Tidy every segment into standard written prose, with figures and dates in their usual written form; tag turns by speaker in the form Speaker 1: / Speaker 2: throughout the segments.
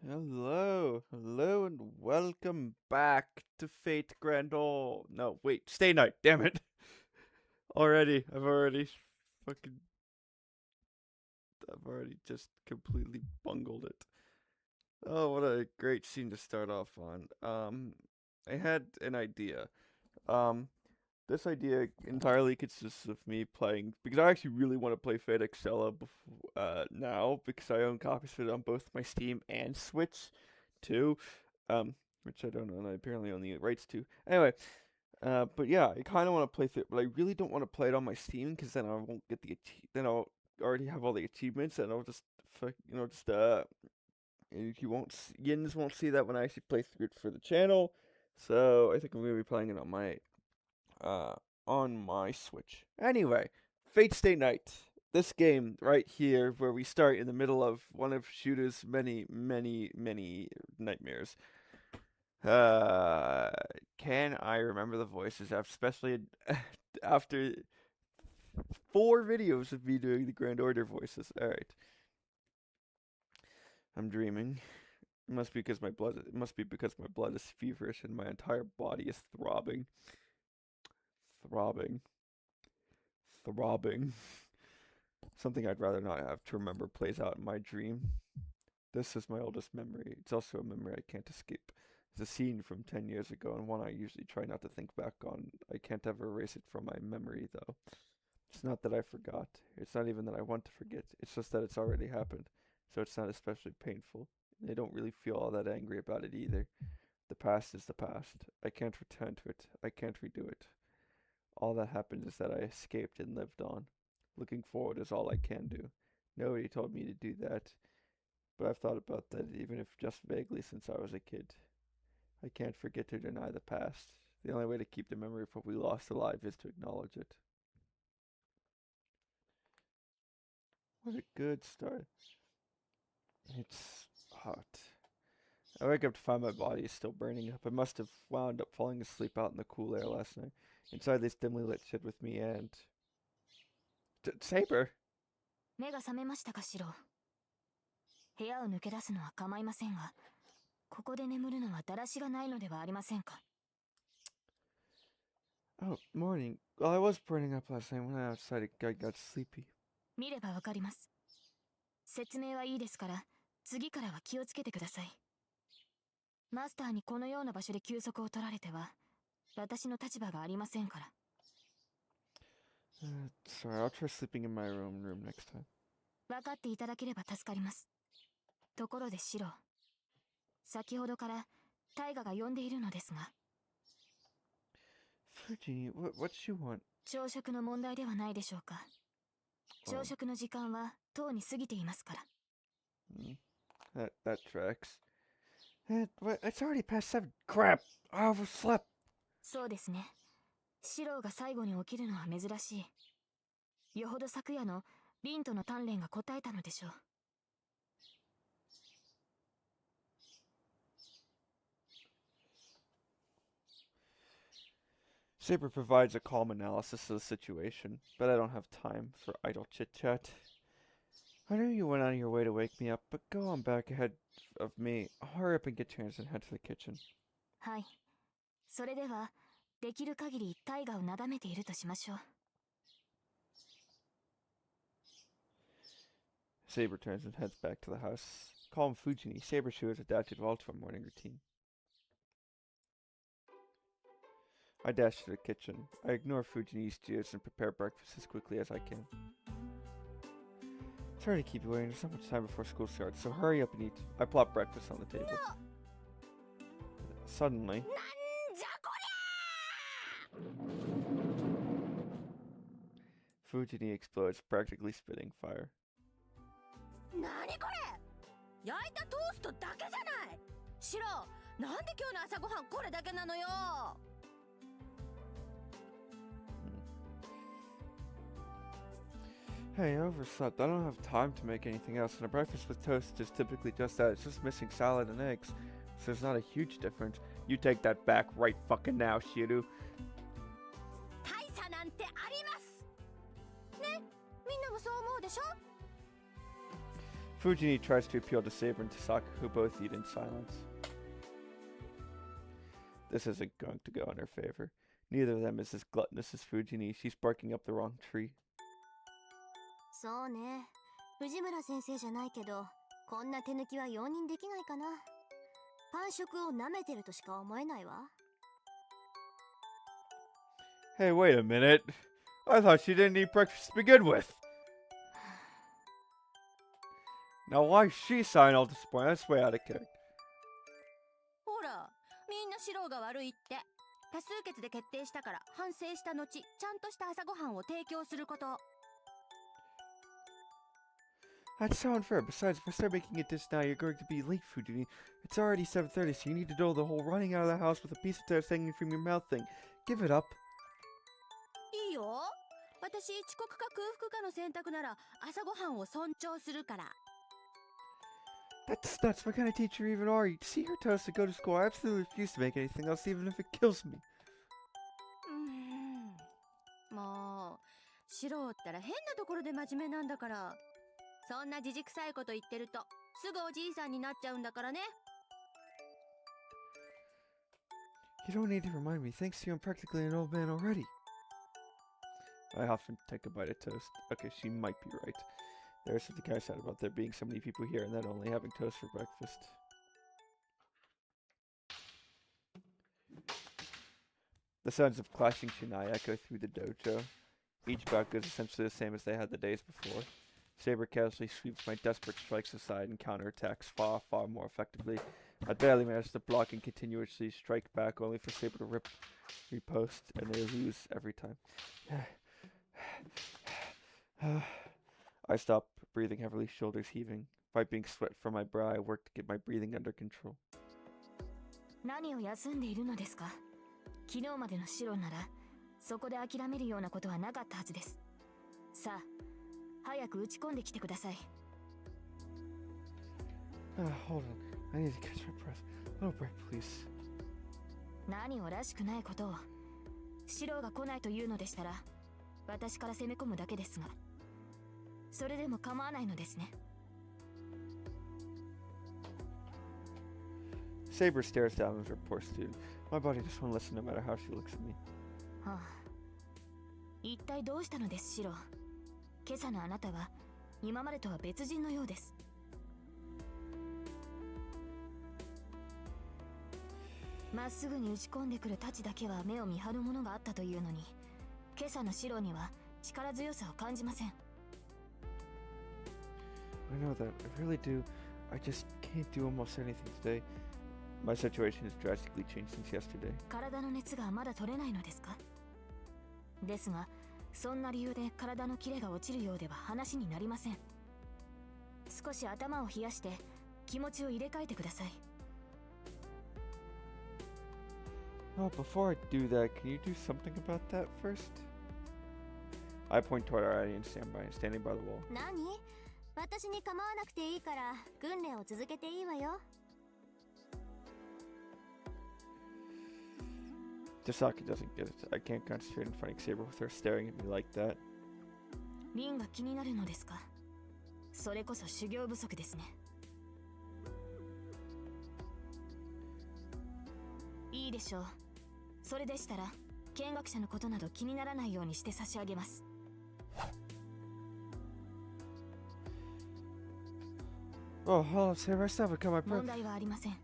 Speaker 1: Hello, and welcome back to Fate Grandol. No, wait, Stay Night. Damn it! I've already fucking, I've already just completely bungled it. Oh, what a great scene to start off on. I had an idea. Um, this idea entirely consists of me playing because I actually really want to play Fate Extella now because I own copies of it on both my Steam and Switch too. Which I don't own. I apparently own the rights to. Anyway, but yeah, I kind of want to play through it, but I really don't want to play it on my Steam because then I won't get then I'll already have all the achievements and I'll just you won't Yins won't see that when I actually play through it for the channel. So I think I'm gonna be playing it uh on my Switch. Anyway, Fate Stay Night. This game right here, where we start in the middle of one of Shooter's many nightmares. Uh, can I remember the voices, especially after 4 videos of me doing the Grand Order voices? All right, I'm dreaming. It must be because my blood. It must be because my blood is feverish and my entire body is throbbing, throbbing, throbbing. Something I'd rather not have to remember plays out in my dream. This is my oldest memory. It's also a memory I can't escape. It's a scene from 10 years ago, and one I usually try not to think back on. I can't ever erase it from my memory, though. It's not that I forgot. It's not even that I want to forget. It's just that it's already happened, so it's not especially painful. And I don't really feel all that angry about it either. The past is the past. I can't return to it. I can't redo it. All that happened is that I escaped and lived on. Looking forward is all I can do. Nobody told me to do that, but I've thought about that even if just vaguely since I was a kid. I can't forget or deny the past. The only way to keep the memory of what we lost alive is to acknowledge it. What a good start. It's hot. I wake up to find my body is still burning up. I must have wound up falling asleep out in the cool air last night. Inside this dimly lit shed with me and Saber.
Speaker 2: 目が覚めましたか、シロー。部屋を抜け出すのは構いませんが、ここで眠るのはだらしがないのではありませんか。
Speaker 1: Oh, morning. Well, I was burning up last night when I outside. I got sleepy.
Speaker 2: 見ればわかります。説明はいいですから、次からは気をつけてください。マスターにこのような場所で休息を取られては、私の立場がありませんから。
Speaker 1: Sorry, I'll try sleeping in my room next time.
Speaker 2: 分かっていただければ助かります。ところでシロー、先ほどからタイガが呼んでいるのですが。
Speaker 1: Fujini, what you want?
Speaker 2: 朝食の問題ではないでしょうか。朝食の時間はとうに過ぎていますから。
Speaker 1: That tracks. It's already past 7. Crap! I overslept.
Speaker 2: そうですね。シローが最後に起きるのは珍しい。よほど昨夜のリンとの鍛錬が答えたのでしょう。
Speaker 1: Saber provides a calm analysis of the situation, but I don't have time for idle chit-chat. I know you went out of your way to wake me up, but go on back ahead of me. Hurry up and get changed and head to the kitchen.
Speaker 2: はい。それでは、できる限りタイガをなだめているとしましょう。
Speaker 1: Saber turns and heads back to the house. Calm Fujini, Saber Shoe has adapted well to a morning routine. I dash to the kitchen. I ignore Fujini's jeers and prepare breakfast as quickly as I can. Sorry to keep you waiting. There's not much time before school starts, so hurry up and eat. I plop breakfast on the table. Suddenly, Fujini explodes, practically spitting fire.
Speaker 2: なにこれ、焼いたトーストだけじゃない。シロー、なんで今日の朝ごはんこれだけなのよ。
Speaker 1: Hey, I overslept. I don't have time to make anything else, and a breakfast with toast is typically just that. It's just missing salad and eggs, so there's not a huge difference. You take that back right fucking now, Shirou.
Speaker 2: 大差なんてあります。ね、みんなもそう思うでしょ。
Speaker 1: Fujini tries to appeal to Saber and Tasaka, who both eat in silence. This isn't going to go in her favor. Neither of them is as gluttonous as Fujini. She's barking up the wrong tree.
Speaker 2: そうね。藤村先生じゃないけど、こんな手抜きは容認できないかな。パン食を舐めてるとしか思えないわ。
Speaker 1: Hey, wait a minute. I thought she didn't eat breakfast to begin with. Now why she sign all this point? That's way out of character.
Speaker 3: ほら、みんなシローが悪いって。多数決で決定したから反省した後、ちゃんとした朝ごはんを提供すること。
Speaker 1: That's so unfair. Besides, if I start making a dish now, you're going to be late, Fujini. It's already 7:30, so you need to do the whole running out of the house with a piece of toast hanging from your mouth thing. Give it up.
Speaker 3: いいよ。私、遅刻か空腹かの選択なら朝ごはんを尊重するから。
Speaker 1: That's nuts. What kind of teacher even are you? To see her toast and go to school, I absolutely refuse to make anything else, even if it kills me.
Speaker 3: もう、シローったら変なところで真面目なんだから。そんなじじくさいこと言ってると、すぐおじいさんになっちゃうんだからね。
Speaker 1: You don't need to remind me. Thanks to you, I'm practically an old man already. I often take a bite of toast. Okay, she might be right. There's something I said about there being so many people here and then only having toast for breakfast. The sounds of clashing shinai echo through the dojo. Each bout goes essentially the same as they had the days before. Saber casually sweeps my desperate strikes aside and counterattacks far, far more effectively. I barely manage to block and continuously strike back, only for Saber to repost, and they lose every time. I stop, breathing heavily, shoulders heaving. Wiping sweat from my brow, I work to get my breathing under control.
Speaker 2: 何を休んでいるのですか？昨日までのシロなら、そこで諦めるようなことはなかったはずです。さあ、早く打ち込んできてください。
Speaker 1: Hold on. I need to catch my breath. A little break, please.
Speaker 2: 何をらしくないことを。シロが来ないというのでしたら、私から攻め込むだけですが。それでも構わないのですね。
Speaker 1: Saber stares down at her poor student. My body just won't listen no matter how she looks at me.
Speaker 2: はあ、一体どうしたのです、シロ。今朝のあなたは今までとは別人のようです。まっすぐに打ち込んでくる太刀だけは目を見張るものがあったというのに、今朝のシロには力強さを感じません。
Speaker 1: I know that. I really do. I just can't do almost anything today. My situation has drastically changed since yesterday.
Speaker 2: 体の熱がまだ取れないのですか？ですが、そんな理由で体のキレが落ちるようでは話になりません。少し頭を冷やして気持ちを入れ替えてください。
Speaker 1: Oh, before I do that, can you do something about that first? I point toward our audience standing by the wall.
Speaker 2: 何？私に構わなくていいから訓練を続けていいわよ。
Speaker 1: Tasaki doesn't get it. I can't concentrate on fighting Saber with her staring at me like that.
Speaker 2: リンが気になるのですか？それこそ修行不足ですね。いいでしょう。それでしたら見学者のことなど気にならないようにして差し上げます。
Speaker 1: Oh, hold on, Saber. I still haven't got my breath.
Speaker 2: 問題はありません。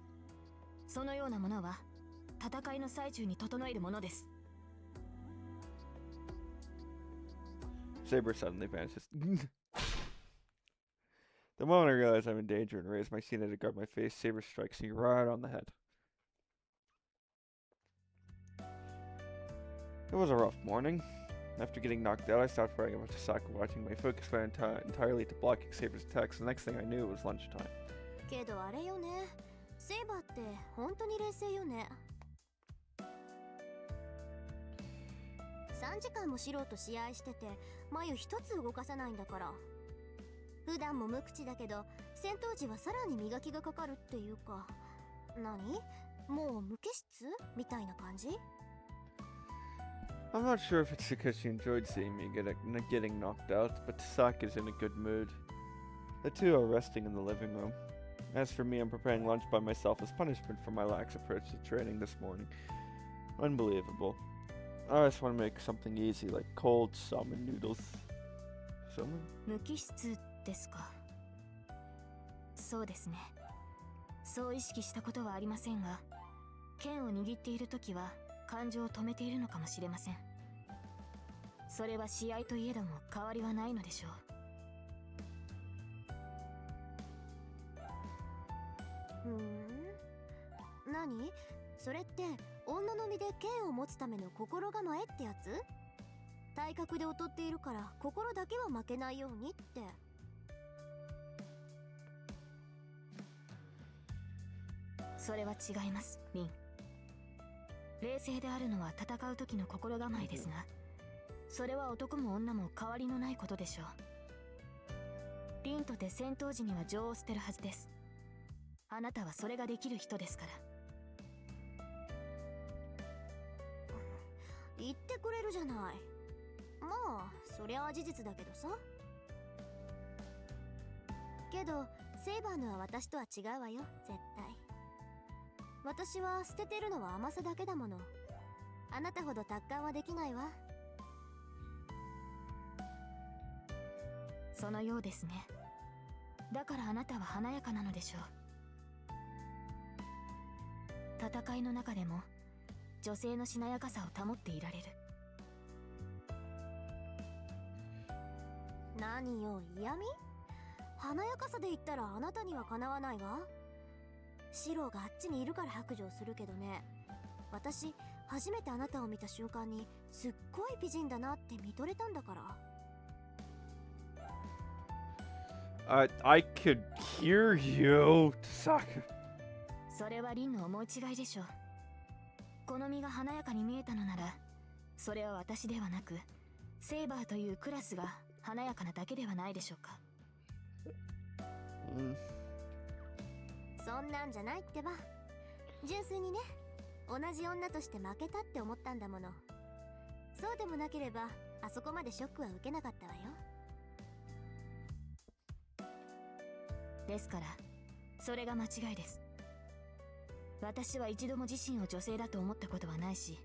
Speaker 2: そのようなものは戦いの最中に整えるものです。
Speaker 1: Saber suddenly vanishes. The moment I realize I'm in danger and raise my Sina to guard my face, Saber strikes me right on the head. It was a rough morning. After getting knocked out, I stopped worrying about Tasaka watching. My focus went entirely to blocking Saber's attacks. The next thing I knew, it was lunchtime.
Speaker 2: けどあれよね。セイバーって本当に冷静よね。3時間もシロと試合してて眉一つ動かさないんだから。普段も無口だけど戦闘時はさらに磨きがかかるっていうか、何？もう無機質みたいな感じ？
Speaker 1: I'm not sure if it's because she enjoyed seeing me getting knocked out, but Tasaka's in a good mood. The two are resting in the living room. As for me, I'm preparing lunch by myself as punishment for my lax approach to training this morning. Unbelievable. I just want to make something easy like cold salmon noodles. Salmon?
Speaker 2: 無機質ですか。そうですね。そう意識したことはありませんが、剣を握っているときは感情を止めているのかもしれません。それは試合といえども変わりはないのでしょう。
Speaker 3: 何？それって女の身で剣を持つための心構えってやつ？体格で劣っているから心だけは負けないようにって。
Speaker 2: それは違います、リン。冷静であるのは戦う時の心構えですが、それは男も女も変わりのないことでしょう。リンとて戦闘時には情を捨てるはずです。あなたはそれができる人ですから。
Speaker 3: 言ってくれるじゃない。まあそりゃ事実だけどさ。けどセイバーのは私とは違うわよ、絶対。私は捨ててるのは甘さだけだもの。あなたほど達観はできないわ。
Speaker 2: そのようですね。だからあなたは華やかなのでしょう。戦いの中でも女性のしなやかさを保っていられる。
Speaker 3: 何よ、嫌味？華やかさで言ったらあなたにはかなわないわ。シローがあっちにいるから白状するけどね、私初めてあなたを見た瞬間にすっごい美人だなって見とれたんだから。
Speaker 1: I could hear you, Tasaka.
Speaker 2: それはリンの思い違いでしょう。この身が華やかに見えたのなら、それは私ではなくセイバーというクラスが華やかなだけではないでしょうか。
Speaker 3: そんなんじゃないってば。純粋にね、同じ女として負けたって思ったんだもの。そうでもなければあそこまでショックは受けなかったわよ。
Speaker 2: ですからそれが間違いです。私は一度も自身を女性だと思ったことはないし、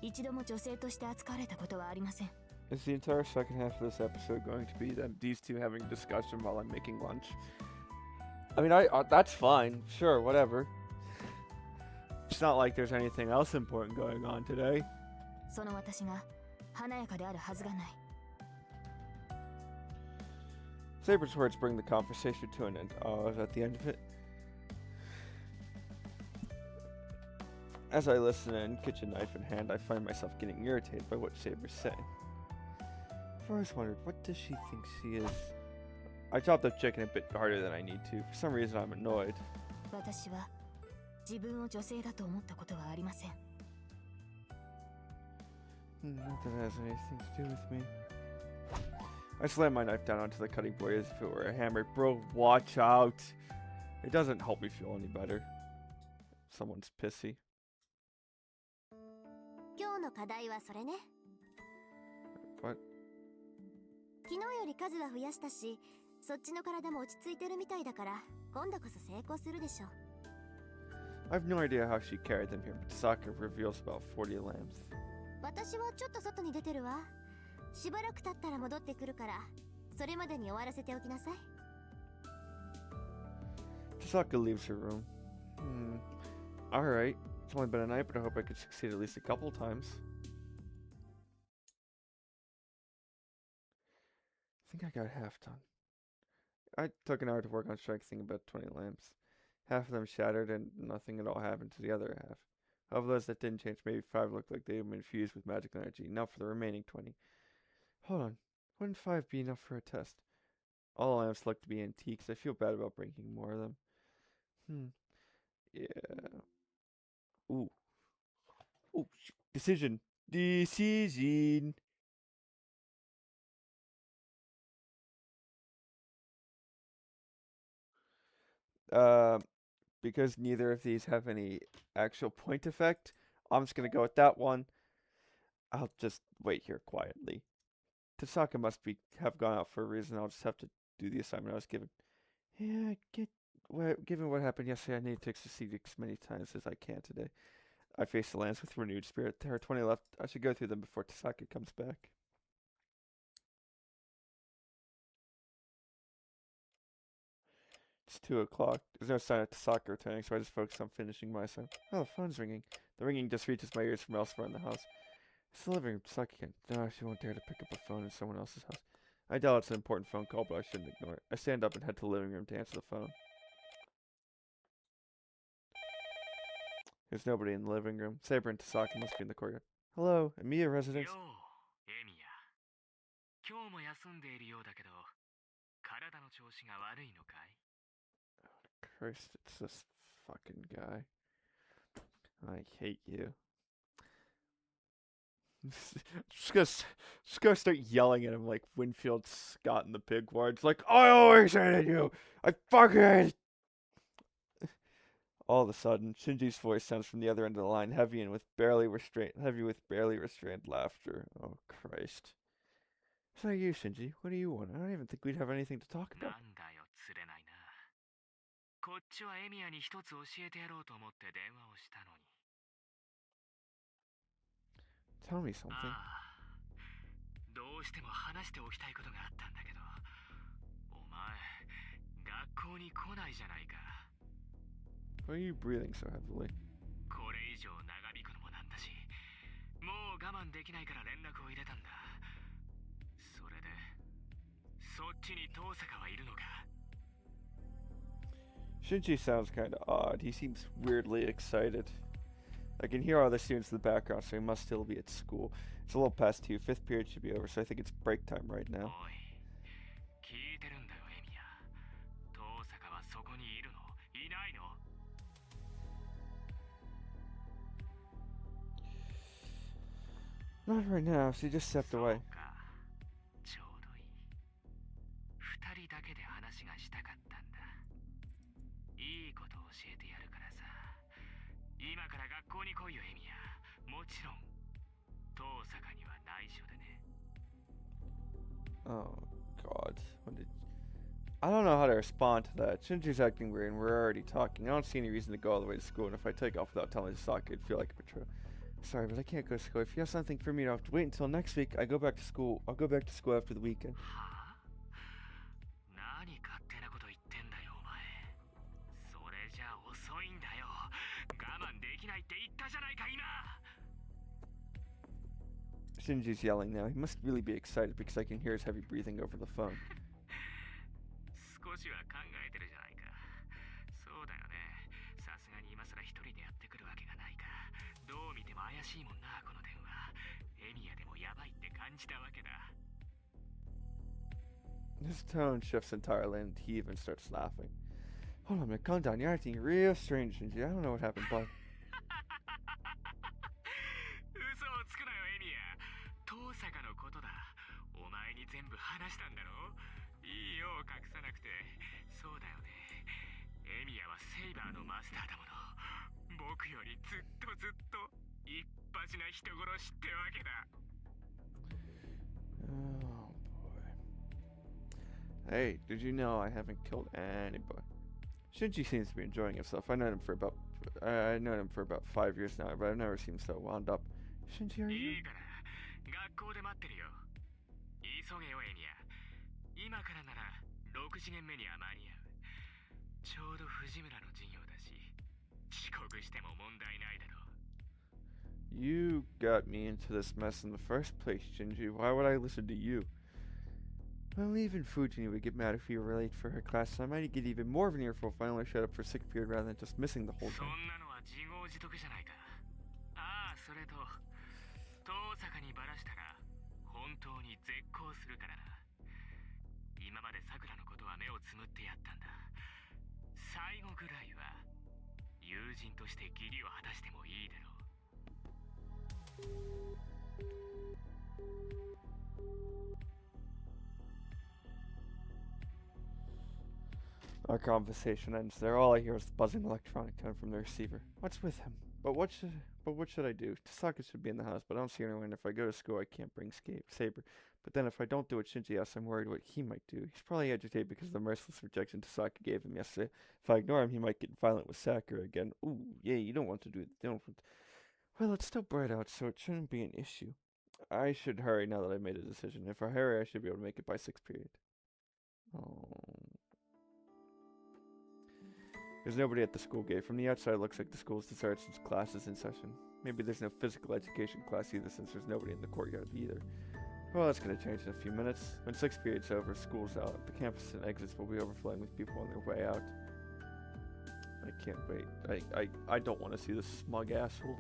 Speaker 2: 一度も女性として扱われたことはありません。
Speaker 1: Is the entire second half of this episode going to be that these two having a discussion while I'm making lunch? I mean, that's fine. Sure, whatever. It's not like there's anything else important going on today.
Speaker 2: その私が華やかであるはずがない。
Speaker 1: Saber's words bring the conversation to an end. Oh, is that the end of it? As I listen in, kitchen knife in hand, I find myself getting irritated by what Saber's saying. I've always wondered, what does she think she is? I chopped the chicken a bit harder than I need to. For some reason, I'm annoyed.
Speaker 2: 私は自分を女性だと思ったことはありません。
Speaker 1: Not that it has anything to do with me. I slam my knife down onto the cutting board as if it were a hammer. Bro, watch out! It doesn't help me feel any better. Someone's pissy.
Speaker 3: 今日の課題はそれね。
Speaker 1: What?
Speaker 3: 昨日より数は増やしたし、そっちの体も落ち着いてるみたいだから、今度こそ成功するでしょ。
Speaker 1: I have no idea how she carried them here, but Tasaka reveals about 40 lambs.
Speaker 3: 私はちょっと外に出てるわ。しばらく経ったら戻ってくるから、それまでに終わらせておきなさい。
Speaker 1: Tasaka leaves her room. Alright. It's only been a night, but I hope I could succeed at least a couple times. I think I got half done. I took an hour to work on strengthening about 20 lamps. Half of them shattered and nothing at all happened to the other half. Of those that didn't change, maybe 5 looked like they had been infused with magical energy. Now for the remaining 20. Hold on. Wouldn't 5 be enough for a test? All the lamps look to be antiques. I feel bad about breaking more of them. Yeah. Ooh. Ooh. Decision. Decision. Because neither of these have any actual point effect, I'm just gonna go with that one. I'll just wait here quietly. Tasaka must have gone out for a reason. I'll just have to do the assignment I was given. Yeah, given what happened yesterday, I need to succeed as many times as I can today. I face the lands with renewed spirit. There are 20 left. I should go through them before Tasaka comes back. It's 2 o'clock. There's no sign of Tasaka returning, so I just focus on finishing my assignment. Oh, the phone's ringing. The ringing just reaches my ears from elsewhere in the house. It's the living room. Tasaka can't. No, she won't dare to pick up a phone in someone else's house. I doubt it's an important phone call, but I shouldn't ignore it. I stand up and head to the living room to answer the phone. There's nobody in the living room. Saber and Tasaka must be in the courtyard. Hello, Emiya residence.
Speaker 4: よう、エミヤ。今日も休んでいるようだけど、体の調子が悪いのかい？
Speaker 1: Christ, it's this fucking guy. I hate you. just gonna start yelling at him like Winfield Scott in the Pig Wars. Like, I always hated you! I fucking... All of a sudden, Shinji's voice sounds from the other end of the line, heavy with barely restrained laughter. Oh, Christ. So you, Shinji, what do you want? I don't even think we'd have anything to talk
Speaker 4: な
Speaker 1: about.
Speaker 4: んだよ、釣れないな。こっちはエミヤに一つ教えてやろうと思って電話をしたのに。
Speaker 1: Tell me something.
Speaker 4: ああ、どうしても話しておきたいことがあったんだけど、お前、学校に来ないじゃないか。
Speaker 1: Why are you breathing so heavily?
Speaker 4: これ以上長引くのもなんだし、もう我慢できないから連絡を入れたんだ。それで、そっちに遠坂はいるのか？
Speaker 1: Shinji sounds kind of odd. He seems weirdly excited. I can hear all the students in the background, so he must still be at school. It's a little past 2. 5th period should be over, so I think it's break time right now.
Speaker 4: おい、聞いてるんだよ、エミヤ。遠坂はそこにいるの？いないの？
Speaker 1: Not right now, she just stepped
Speaker 4: そう
Speaker 1: away.
Speaker 4: か、ちょうどいい。二人だけで話がしたかったんだ。いいこと教えてやるからさ。今から学校に来いよ、エミヤ。もちろん、遠坂には内緒でね。
Speaker 1: Oh, God. I don't know how to respond to that. Shinji's acting weird and we're already talking. I don't see any reason to go all the way to school, and if I take off without telling Sasaki, it'd feel like a betrayal. Sorry, but I can't go to school. If you have something for me, you don't have to wait until next week. I'll go back to school after the weekend.
Speaker 4: はあ？何勝手なこと言ってんだよ、お前。それじゃ遅いんだよ。我慢できないって言ったじゃないか、今。
Speaker 1: Shinji's yelling now. He must really be excited because I can hear his heavy breathing over the phone.
Speaker 4: 少しは考えてるじゃないか。そうだよね。さすがに今更一人でやってくるわけがないか。どう見ても怪しいもんな、この電話。エミヤでもやばいって感じたわけだ。
Speaker 1: His tone shifts entirely and he even starts laughing. Hold on a minute, calm down. You're acting real strange, Shinji. I don't know what happened, but...
Speaker 4: 嘘をつくなよ、エミヤ。遠坂のことだ。お前に全部話したんだろ？いいよ、隠さなくて。そうだよね。エミヤはセイバーのマスターだもの。僕よりずっと一発な人殺しってわけだ。
Speaker 1: Oh, boy. Hey, did you know I haven't killed anybody? Shinji seems to be enjoying himself. I've known him for about 5 years now, but I've never seen him so wound up. Shinji, are
Speaker 4: い
Speaker 1: you?
Speaker 4: いから学校で待ってるよ。急げよ、エミヤ。今からなら6次元目には間に合う。ちょうど藤村の授業だし、遅刻しても問題ないだろう。
Speaker 1: You got me into this mess in the first place, Shinji. Why would I listen to you? Well, even Fujini would get mad if we were late for her class, so I might get even more of an earful if I only showed up for 6th period rather than just missing the whole
Speaker 4: そ
Speaker 1: time.
Speaker 4: んなのは自業自得じゃないか。ああ、それと、遠坂にバラしたら本当に絶交するからな。今まで桜のことは目をつむってやったんだ。最後ぐらいは友人として義理を果たしてもいいだろう。
Speaker 1: Our conversation ends there. All I hear is the buzzing electronic tone from the receiver. What's with him? But what should I do? Tasaka should be in the house, but I don't see anyone. If I go to school, I can't bring Saber. But then if I don't do what Shinji asks, I'm worried what he might do. He's probably agitated because of the merciless rejection Tasaka gave him yesterday. If I ignore him, he might get violent with Sakura again. Ooh, yeah, you don't want to do it. Well, it's still bright out, so it shouldn't be an issue. I should hurry now that I made a decision. If I hurry, I should be able to make it by 6th period. Oh. There's nobody at the school gate. From the outside, it looks like the school's deserted since class is in session. Maybe there's no physical education class either, since there's nobody in the courtyard either. Well, that's going to change in a few minutes. When 6th period's over, school's out. The campus and exits will be overflowing with people on their way out. I can't wait. I don't want to see this smug asshole.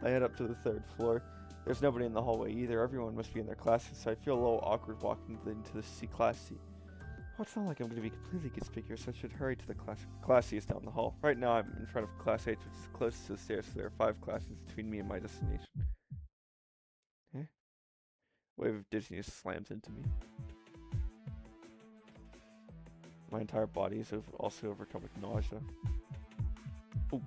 Speaker 1: I head up to the 3rd floor. There's nobody in the hallway either. Everyone must be in their classes, so I feel a little awkward walking into the class seat. Well, it's not like I'm going to be completely conspicuous, so I should hurry to the class seat down the hall. Right now, I'm in front of class H, which is closest to the stairs, so there are 5 classes between me and my destination. Eh? Wave of dizziness slams into me. My entire body is also overcome with nausea. Ooh.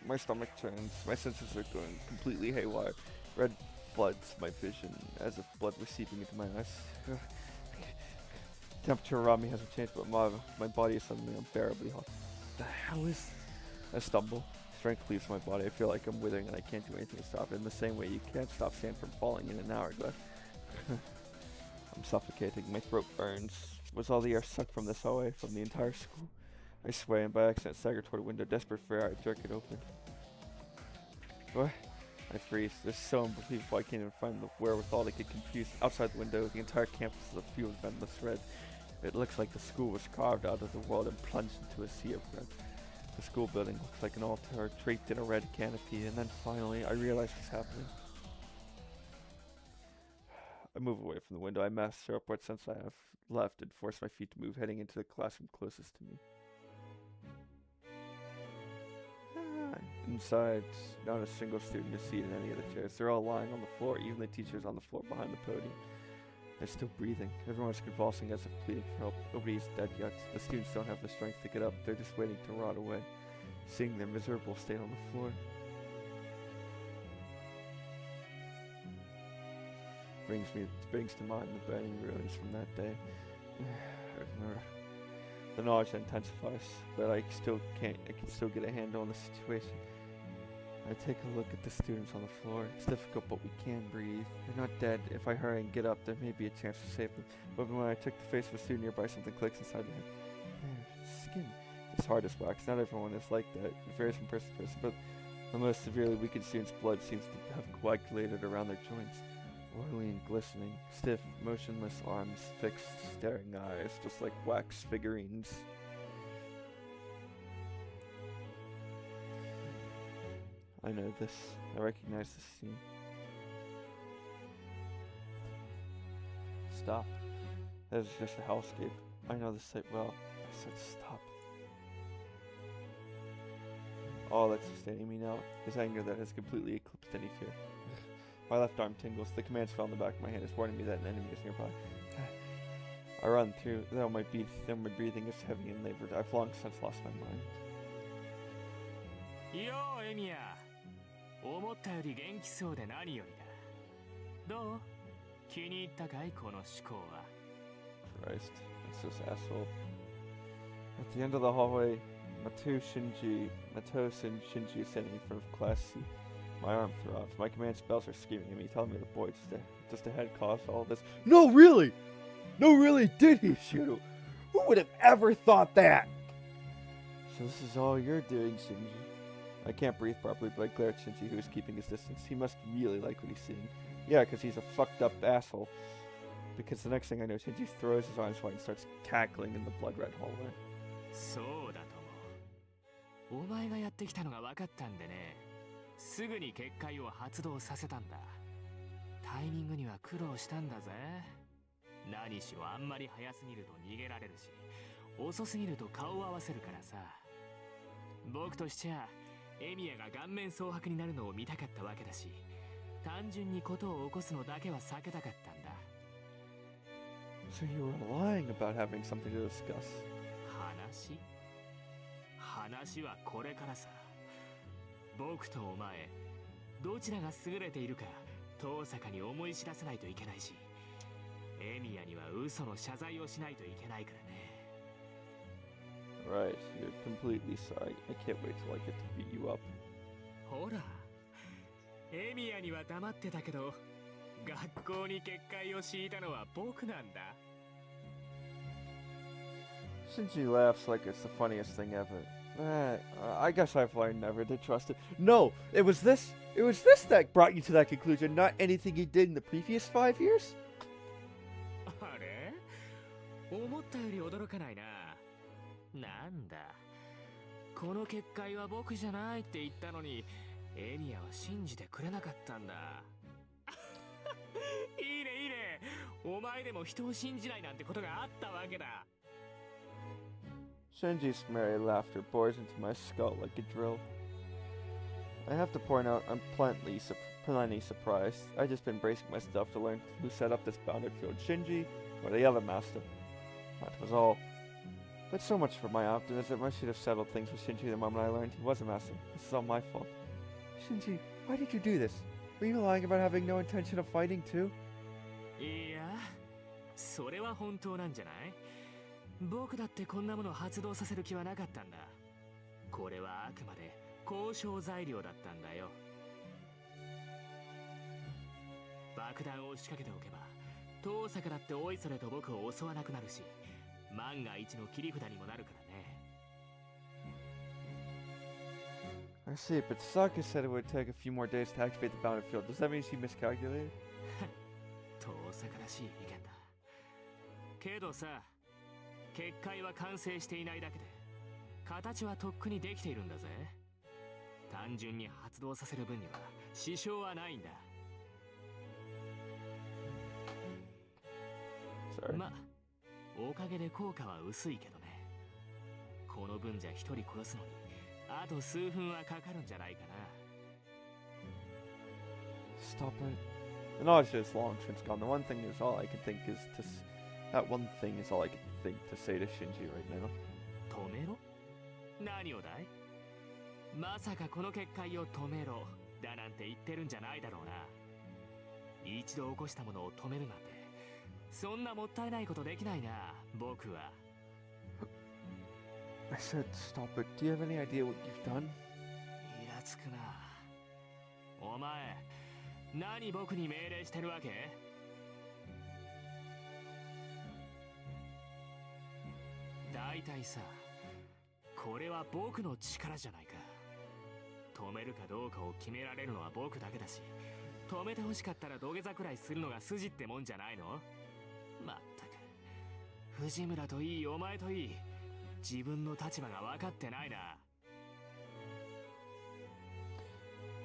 Speaker 1: My stomach turns. My senses are going completely haywire. Red floods my vision, as if blood was seeping into my eyes. Temperature around me hasn't changed, but my body is suddenly unbearably hot. What the hell is... I stumble. Strength leaves my body. I feel like I'm withering and I can't do anything to stop it. In the same way you can't stop sand from falling in an hourglass. I'm suffocating. My throat burns. Was all the air sucked from this hallway, from the entire school? I sway and by accident stagger toward a window. Desperate for air, I jerk it open. What? I freeze. This is so unbelievable. I can't even find the wherewithal to get confused. Outside the window, the entire campus is a field of endless red. It looks like the school was carved out of the world and plunged into a sea of red. The school building looks like an altar draped in a red canopy, and then finally, I realize what's happening. I move away from the window. I master up what sense I have left and force my feet to move, heading into the classroom closest to me. Inside, not a single student is seated in any of the chairs. They're all lying on the floor, even the teacher's on the floor behind the podium. They're still breathing. Everyone's convulsing as if pleading for help. Nobody's dead yet. The students don't have the strength to get up. They're just waiting to rot away, seeing their miserable state on the floor. Brings to mind the burning ruins from that day. The nausea intensifies, but I can still get a handle on the situation. I take a look at the students on the floor. It's difficult, but we can breathe. They're not dead. If I hurry and get up, there may be a chance to save them. But when I check the face of a student nearby, something clicks inside my head. Their skin. It's hard as wax. Not everyone is like that. It varies from person to person, but the most severely weakened student's blood seems to have coagulated around their joints. Oily and glistening, stiff, motionless arms, fixed, staring eyes, just like wax figurines. I know this. I recognize this scene. Stop. That is just a hellscape. I know this site well. I said stop. All that's sustaining me now is anger that has completely eclipsed any fear. My left arm tingles. The commands fell on the back of my hand. It's warning me that an enemy is nearby. I run through, though my breathing is heavy and labored. I've long since lost my mind.
Speaker 4: Yo, Emiya! 思ったより元気そうで何よりだ。どう？気に入ったかいこの思考は。
Speaker 1: Christ, it's this asshole. At the end of the hallway, Mato and Shinji is standing in front of class C. My arm throbs. My command spells are screaming at me, telling me the boy just ahead caused all this. No, really! No, really, did he, Shirou? Who would have ever thought that? So this is all you're doing, Shinji. I can't breathe properly, but I glare at Shinji, who is keeping his distance. He must really like what he's seeing. Yeah, because he's a fucked up asshole. Because the next thing I know, Shinji throws his arms wide and starts cackling in the blood-red hallway.
Speaker 4: そうだとも。お前がやってきたのが分かったんでね。すぐに結界を発動させたんだ。タイミングには苦労したんだぜ。何しろあんまり早すぎると逃げられるし、遅すぎると顔を合わせるからさ。僕としちゃ、エミヤが顔面蒼白になるのを見たかったわけだし、単純にことを起こすのだけは避けたかったんだ。
Speaker 1: So you were lying about having something to discuss.
Speaker 4: 話？話はこれからさ。僕とお前どちらが優れているか遠坂に思い知らせないといけないし、エミヤには嘘の謝罪をしないといけないからね。
Speaker 1: Right, you're completely sorry. I can't wait till I get to beat you up.
Speaker 4: ほら、エミヤには黙ってたけど学校に結界を敷いたのは僕なんだ。
Speaker 1: Shinji laughs like it's the funniest thing ever. I guess I've learned never to trust it. No, it was this that brought you to that conclusion, not anything he did in the previous 5 years?
Speaker 4: あれ、思ったより驚かないな。なんだ、この結界は僕じゃないって言ったのにエミヤは信じてくれなかったんだ。いいねいいね、お前でも人を信じないなんてことがあったわけだ。
Speaker 1: Shinji's merry laughter bores into my skull like a drill. I have to point out I'm plenty surprised. I've just been bracing myself to learn who set up this bounded field, Shinji or the other master. That was all. But so much for my optimism. I should have settled things with Shinji the moment I learned he was a master. This is all my fault. Shinji, why did you do this? Were you lying about having no intention of fighting too?
Speaker 4: いや、それは本当なんじゃない？僕だってこんなものを発動させる気はなかったんだ。これはあくまで交渉材料だったんだよ。爆弾を仕掛けておけば遠坂だっておいそれと僕を襲わなくなるし、万が一の切り札にもなるからね。
Speaker 1: I see, but Saka said it would take a few more days to activate the bounded field. Does that mean she miscalculated?
Speaker 4: 遠坂らしい意見だ。けどさ、結界は完成していないだけで形はとっくにできているんだぜ。単純に発動させる分には支障はないんだ。
Speaker 1: Sorry.
Speaker 4: ま、おかげで効果は薄いけどね。この分じゃ一人殺すのにあと数分はかかるんじゃないかな。
Speaker 1: Stop it. The knowledge is long since gone. The one thing is all I can think is that one thing is all I can think to say to Shinji right now.
Speaker 4: 止めろ？何をだい？まさかこの結界を止めろだなんて言ってるんじゃないだろうな。一度起こしたものを止めるなんてそんなもったいないことできないな、僕は。
Speaker 1: I said stop it. Do you have any idea what you've done?
Speaker 4: イラつくな。お前、何僕に命令してるわけ？だいたいさ、これは僕の力じゃないか。止めるかどうかを決められるのは僕だけだし、止めて欲しかったら土下座くらいするのが筋ってもんじゃないの？まったく、藤村といいお前といい、自分の立場が分かってないな。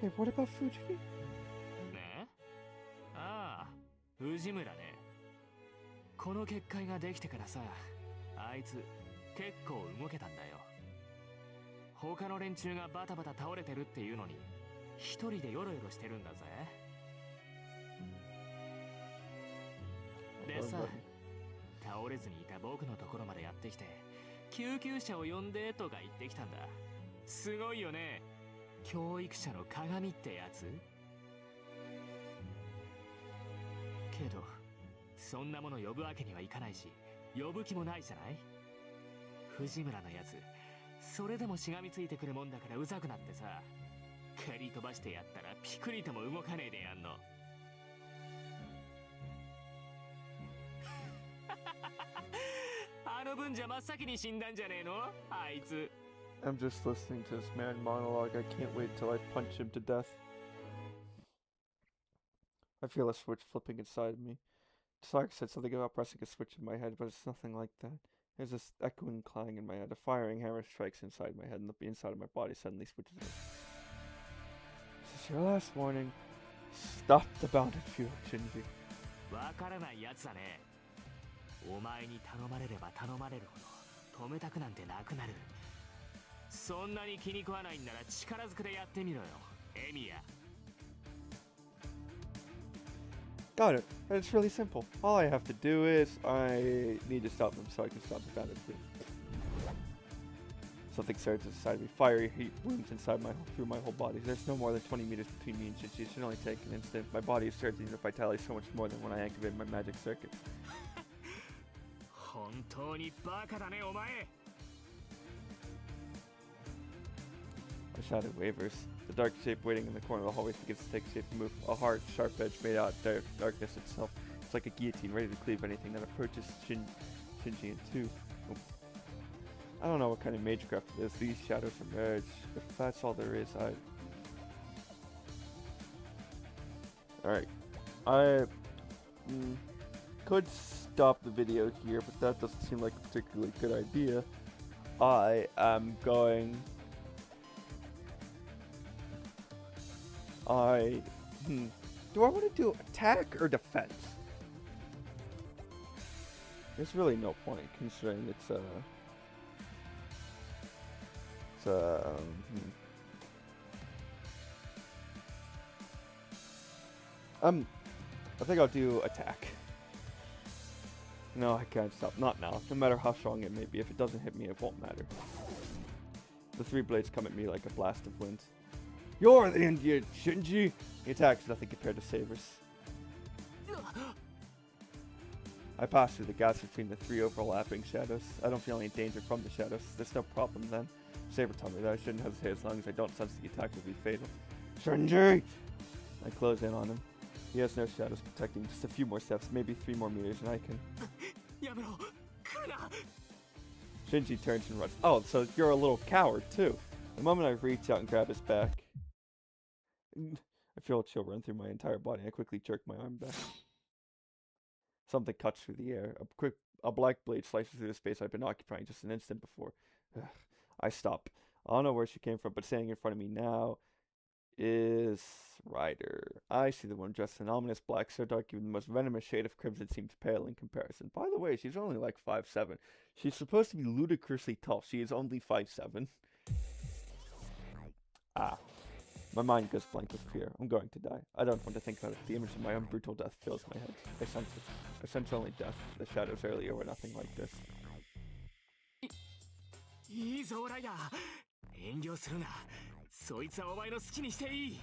Speaker 1: Hey, what about Fuji?
Speaker 4: ね？ああ、藤村ね。この結界ができてからさ、あいつ結構動けたんだよ。他の連中がバタバタ倒れてるっていうのに一人でヨロヨロしてるんだぜ。でさ、倒れずにいた僕のところまでやってきて救急車を呼んでとか言ってきたんだ。すごいよね、教育者の鏡ってやつ。けどそんなもの呼ぶわけにはいかないし、呼ぶ気もないじゃない。藤村のやつ、それでもしがみついてくるもんだからうざくなってさ、蹴り飛ばしてやったらピクリとも動かねえでやんの。あの分じゃ真っ先に死んだんじゃねえの、あいつ。
Speaker 1: I'm just listening to this man monologue. I can't wait till I punch him to death. I feel a switch flipping inside me. Saka said something about pressing a switch in my head, but it's nothing like that. There's this echoing clang in my head. A firing hammer strikes inside my head, and the inside of my body suddenly switches on. This is your last warning. Stop the bounded field, Shinji.
Speaker 4: わからないやつだね。お前に頼まれれば頼まれるほど止めたくなんてなくなる。そんなに気に食わないんなら力ずくでやってみろよ、エミヤ。
Speaker 1: Got it. It's really simple. All I have to do is I need to stop them so I can stop the bounded field. Something surges inside me. Fiery heat wounds through my whole body. There's no more than 20 meters between me and Shinji. It should only take an instant. My body is surging into vitality so much more than when I activated my magic circuits.
Speaker 4: 本当にバカだねお前
Speaker 1: My shadow wavers. The dark shape waiting in the corner of the hallway begins to take shape and move. A hard, sharp edge made out of darkness itself. It's like a guillotine ready to cleave anything that approaches Shinji in two. Oh. I don't know what kind of magecraft it is. These shadows emerge. If that's all there is, Alright. I could stop the video here, but that doesn't seem like a particularly good idea. I am going... Do I want to do attack or defense? There's really no point considering it's I think I'll do attack. No, I can't stop. Not now. No matter how strong it may be, if it doesn't hit me, it won't matter. The three blades come at me like a blast of wind. You're the Indian, Shinji! The attack is nothing compared to Saber's. I pass through the gaps between the three overlapping shadows. I don't feel any danger from the shadows. There's no problem then. Saber told me that I shouldn't hesitate as long as I don't sense the attack will be fatal. Shinji! I close in on him. He has no shadows protecting. Just a few more steps, maybe 3 more meters, and I can... Shinji turns and runs. Oh, so you're a little coward, too. The moment I reach out and grab his back, I feel a chill run through my entire body. I quickly jerk my arm back. Something cuts through the air. A black blade slices through the space I've been occupying just an instant before. I stop. I don't know where she came from, but standing in front of me now is Ryder. I see the one dressed in ominous black, so dark even the most venomous shade of crimson seems pale in comparison. By the way, she's only like 5'7". She's supposed to be ludicrously tall. She is only 5'7". My mind goes blank with fear. I'm going to die. I don't want to think about it. The image of my own brutal death fills my head. I sense it. I sense only death. The shadows earlier were nothing like this.
Speaker 4: いいぞライダー遠慮するなそいつはお前の好きにしていい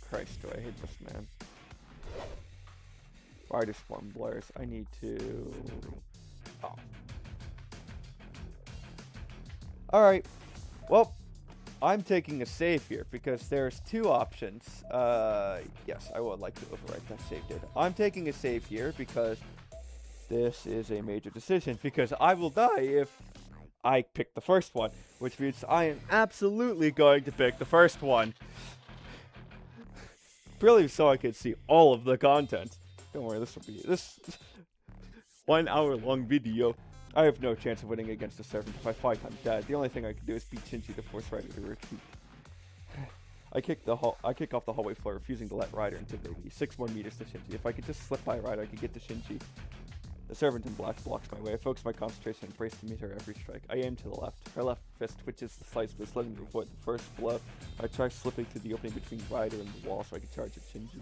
Speaker 1: Christ, do I hate this man. Ryder's form blurs. I need to... Oh. Alright. Well, I'm taking a save here because there's 2 options. Yes, I would like to overwrite that save data. I'm taking a save here because this is a major decision because I will die if I pick the first one, which means I am absolutely going to pick the first one. Purely so I can see all of the content. Don't worry, this will be this 1 hour long video. I have no chance of winning against the servant. If I fight, I'm dead. The only thing I can do is beat Shinji to force Ryder to retreat. I kick off the hallway floor, refusing to let Ryder intimidate me. 6 more meters to Shinji. If I could just slip by Ryder, I could get to Shinji. The servant in black blocks my way. I focus my concentration and brace to meet her every strike. I aim to the left. Her left fist twitches the slice, but it's letting me avoid the first blow. I try slipping through the opening between Ryder and the wall so I can charge at Shinji.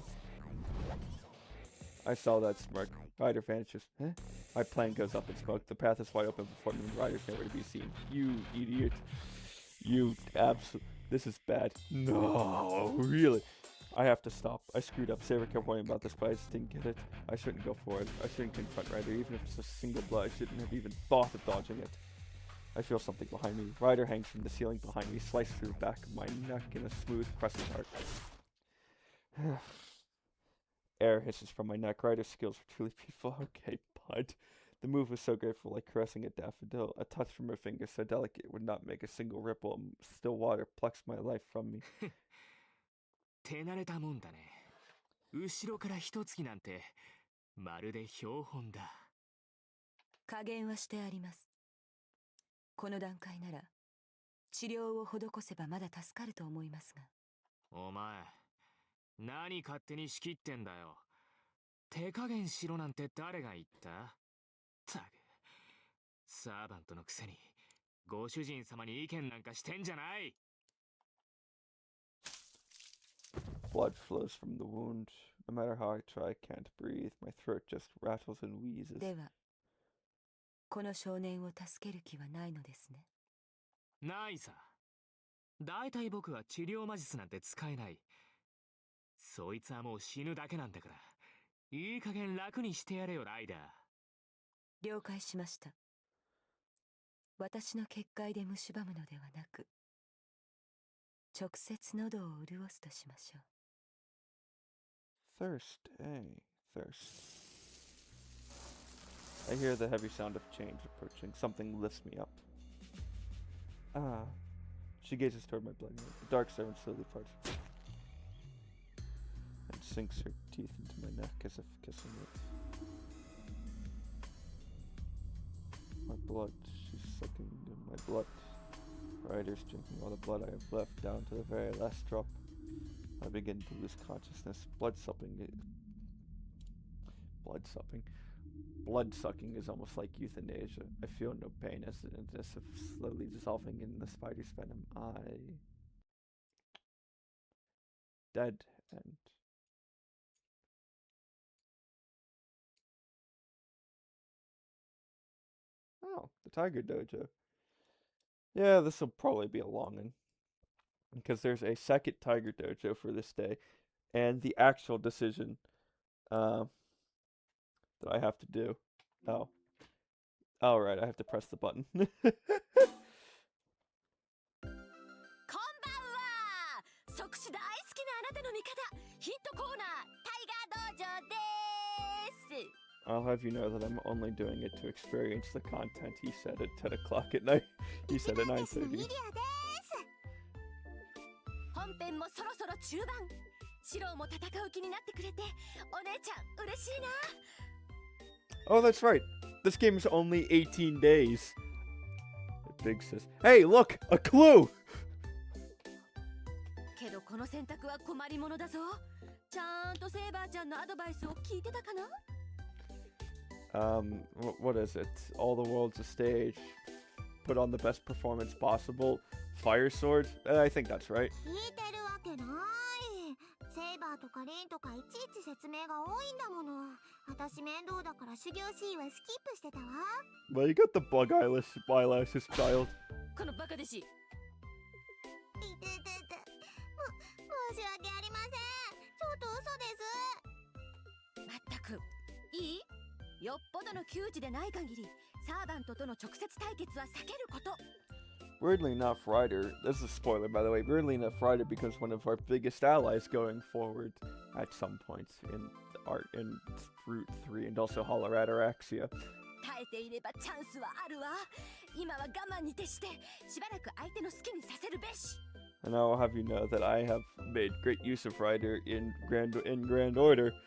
Speaker 1: I saw that smirk. Ryder vanishes. Huh? My plan goes up in smoke. The path is wide open before me and Ryder's nowhere to be seen. You idiot. You This is bad. No, really. I have to stop. I screwed up. Saber kept worrying about this, but I just didn't get it. I shouldn't go for it. I shouldn't confront Ryder, even if it's a single blow. I shouldn't have even thought of dodging it. I feel something behind me. Ryder hangs from the ceiling behind me, sliced through the back of my neck in a smooth, pressing arc. Air hisses from my neck. Ryder's skills were truly beautiful. Okay, bud. The move was so grateful, like caressing a daffodil. A touch from her fingers so delicate it would not make a single ripple. Still water plucks my life from me.
Speaker 4: 手慣れたもんだね後ろから一突きなんてまるで標本だ
Speaker 2: 加減はしてありますこの段階なら治療を施せばまだ助かると思いますが
Speaker 4: お前何勝手に仕切ってんだよ手加減しろなんて誰が言ったたくサーバントのくせにご主人様に意見なんかしてんじゃない
Speaker 1: Blood flows from the wound. No matter how I try, I can't breathe. My throat just rattles and wheezes.
Speaker 2: では
Speaker 5: この少年を助ける気はないのですね。
Speaker 4: ないさ。だいたい僕は治療魔術なんて使えない。そいつはもう死ぬだけなんだから。いい加減楽にしてやれよ、ライダー。
Speaker 5: 了解しました。私の結界で蝕むのではなく、直接喉を潤すとしましょう。
Speaker 1: Thirst, eh? Thirst. I hear the heavy sound of change approaching. Something lifts me up. Ah. She gazes toward my bloody nose. The dark servant slowly parts and sinks her teeth into my neck as if kissing it. My blood. She's sucking in my blood. Riders drinking all the blood I have left down to the very last drop. I begin to lose consciousness. Blood sucking is almost like euthanasia. I feel no pain as if slowly dissolving in the spider's venom. Dead end. Oh, the Tiger Dojo. Yeah, this will probably be a long one. Because there's a second Tiger Dojo for this day. And the actual decision that I have to do. Oh. Oh, right, I have to press the button.
Speaker 3: こんばんは。即死大好きなあなたの味方、ヒントコーナータイガー道場です。
Speaker 1: I'll have you know that I'm only doing it to experience the content he said at 10 o'clock at night. He said at 9:30.
Speaker 3: ミリアです。本編もそろそろ中盤。シロウも戦う気になってくれて、お姉ちゃん嬉しいな。
Speaker 1: Oh, that's right. This game is only 18 days. Big says, hey, look, a clue!
Speaker 3: けどこの選択は困りものだぞ。ちゃんとセイバーちゃんのアドバイスを聞いてたかな？
Speaker 1: What is it? All the world's a stage. Put on the best performance possible. Fire sword? I think that's right.
Speaker 3: 聞いてるわけない。セイバーとかリンとかいちいち説明が多いんだもの。私面倒だから修行シーンはスキップしてたわ。
Speaker 1: Well, you got the bug eyelashes, child.
Speaker 3: このバカ弟子。いててて。申し訳ありません。ちょっと嘘です。まったく。いい？よっぽどの窮地でない限り、サーバントとの直接対決は避けること。
Speaker 1: Weirdly enough, Ryder, this is a spoiler by the way, weirdly enough, Ryder becomes one of our biggest allies going forward at some points in Route 3 and also Holorad-Araxia.
Speaker 3: 耐えていればチャンスはあるわ。今は我慢に徹して、しばらく相手の好きにさせるべし。
Speaker 1: And I will have you know that I have made great use of Ryder in grand order.
Speaker 3: わ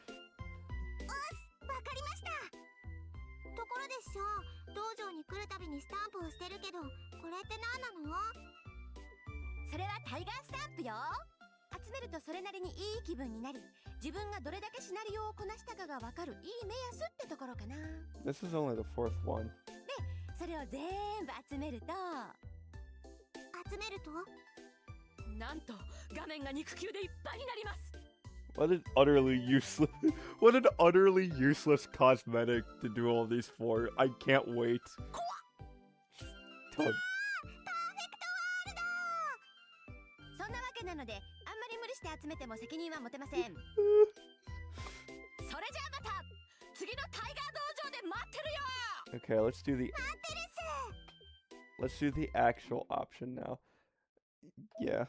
Speaker 3: かりました。ところで師匠、道場に来るたびにスタンプをしてるけど、これって何なの？それはタイガースタンプよ。集めるとそれなりにいい気分になり、自分がどれだけシナリオをこなしたかがわかるいい目安ってところかな。
Speaker 1: This is only the fourth one.
Speaker 3: で、それを全部集めるとなんと画面が肉球でいっぱいになります。
Speaker 1: What an utterly useless cosmetic to do all these for. I can't wait.
Speaker 3: パーフェクトワールド。そんなわけなので、あんまり無理して集めても責任は持てません。それじゃあまた次のタイガー道場で待ってるよ。
Speaker 1: Okay, let's do the actual option now. Yeah.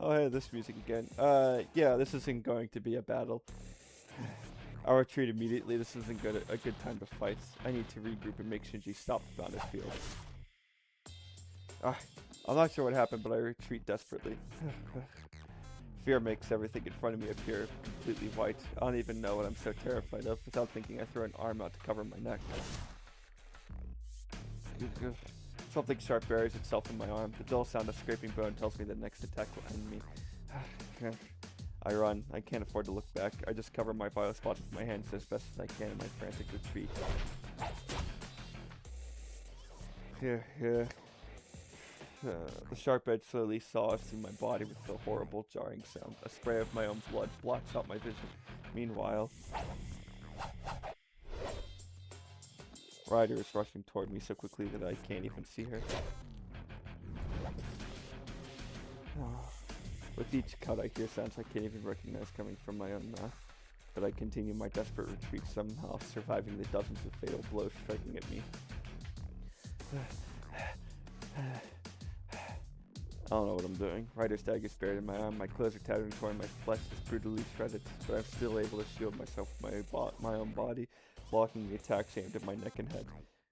Speaker 1: Oh, hey, this music again. Yeah, this isn't going to be a battle. I'll retreat immediately. This isn't a good time to fight. I need to regroup and make Shinji stop the battlefield. I'm not sure what happened, but I retreat desperately. Fear makes everything in front of me appear completely white. I don't even know what I'm so terrified of. Without thinking, I throw an arm out to cover my neck. Something sharp buries itself in my arm. The dull sound of scraping bone tells me the next attack will end me. I run. I can't afford to look back. I just cover my vital spots with my hands as best as I can in my frantic retreat. The sharp edge slowly saws through my body with a horrible jarring sound. A spray of my own blood blocks out my vision. Meanwhile... Ryder is rushing toward me so quickly that I can't even see her. With each cut, I hear sounds I can't even recognize coming from my own mouth. But I continue my desperate retreat, somehow surviving the dozens of fatal blows striking at me. I don't know what I'm doing. Ryder's dagger is buried in my arm, my clothes are tattered and torn, my flesh is brutally shredded, but I'm still able to shield myself with my own body, blocking the attacks aimed at my neck and head.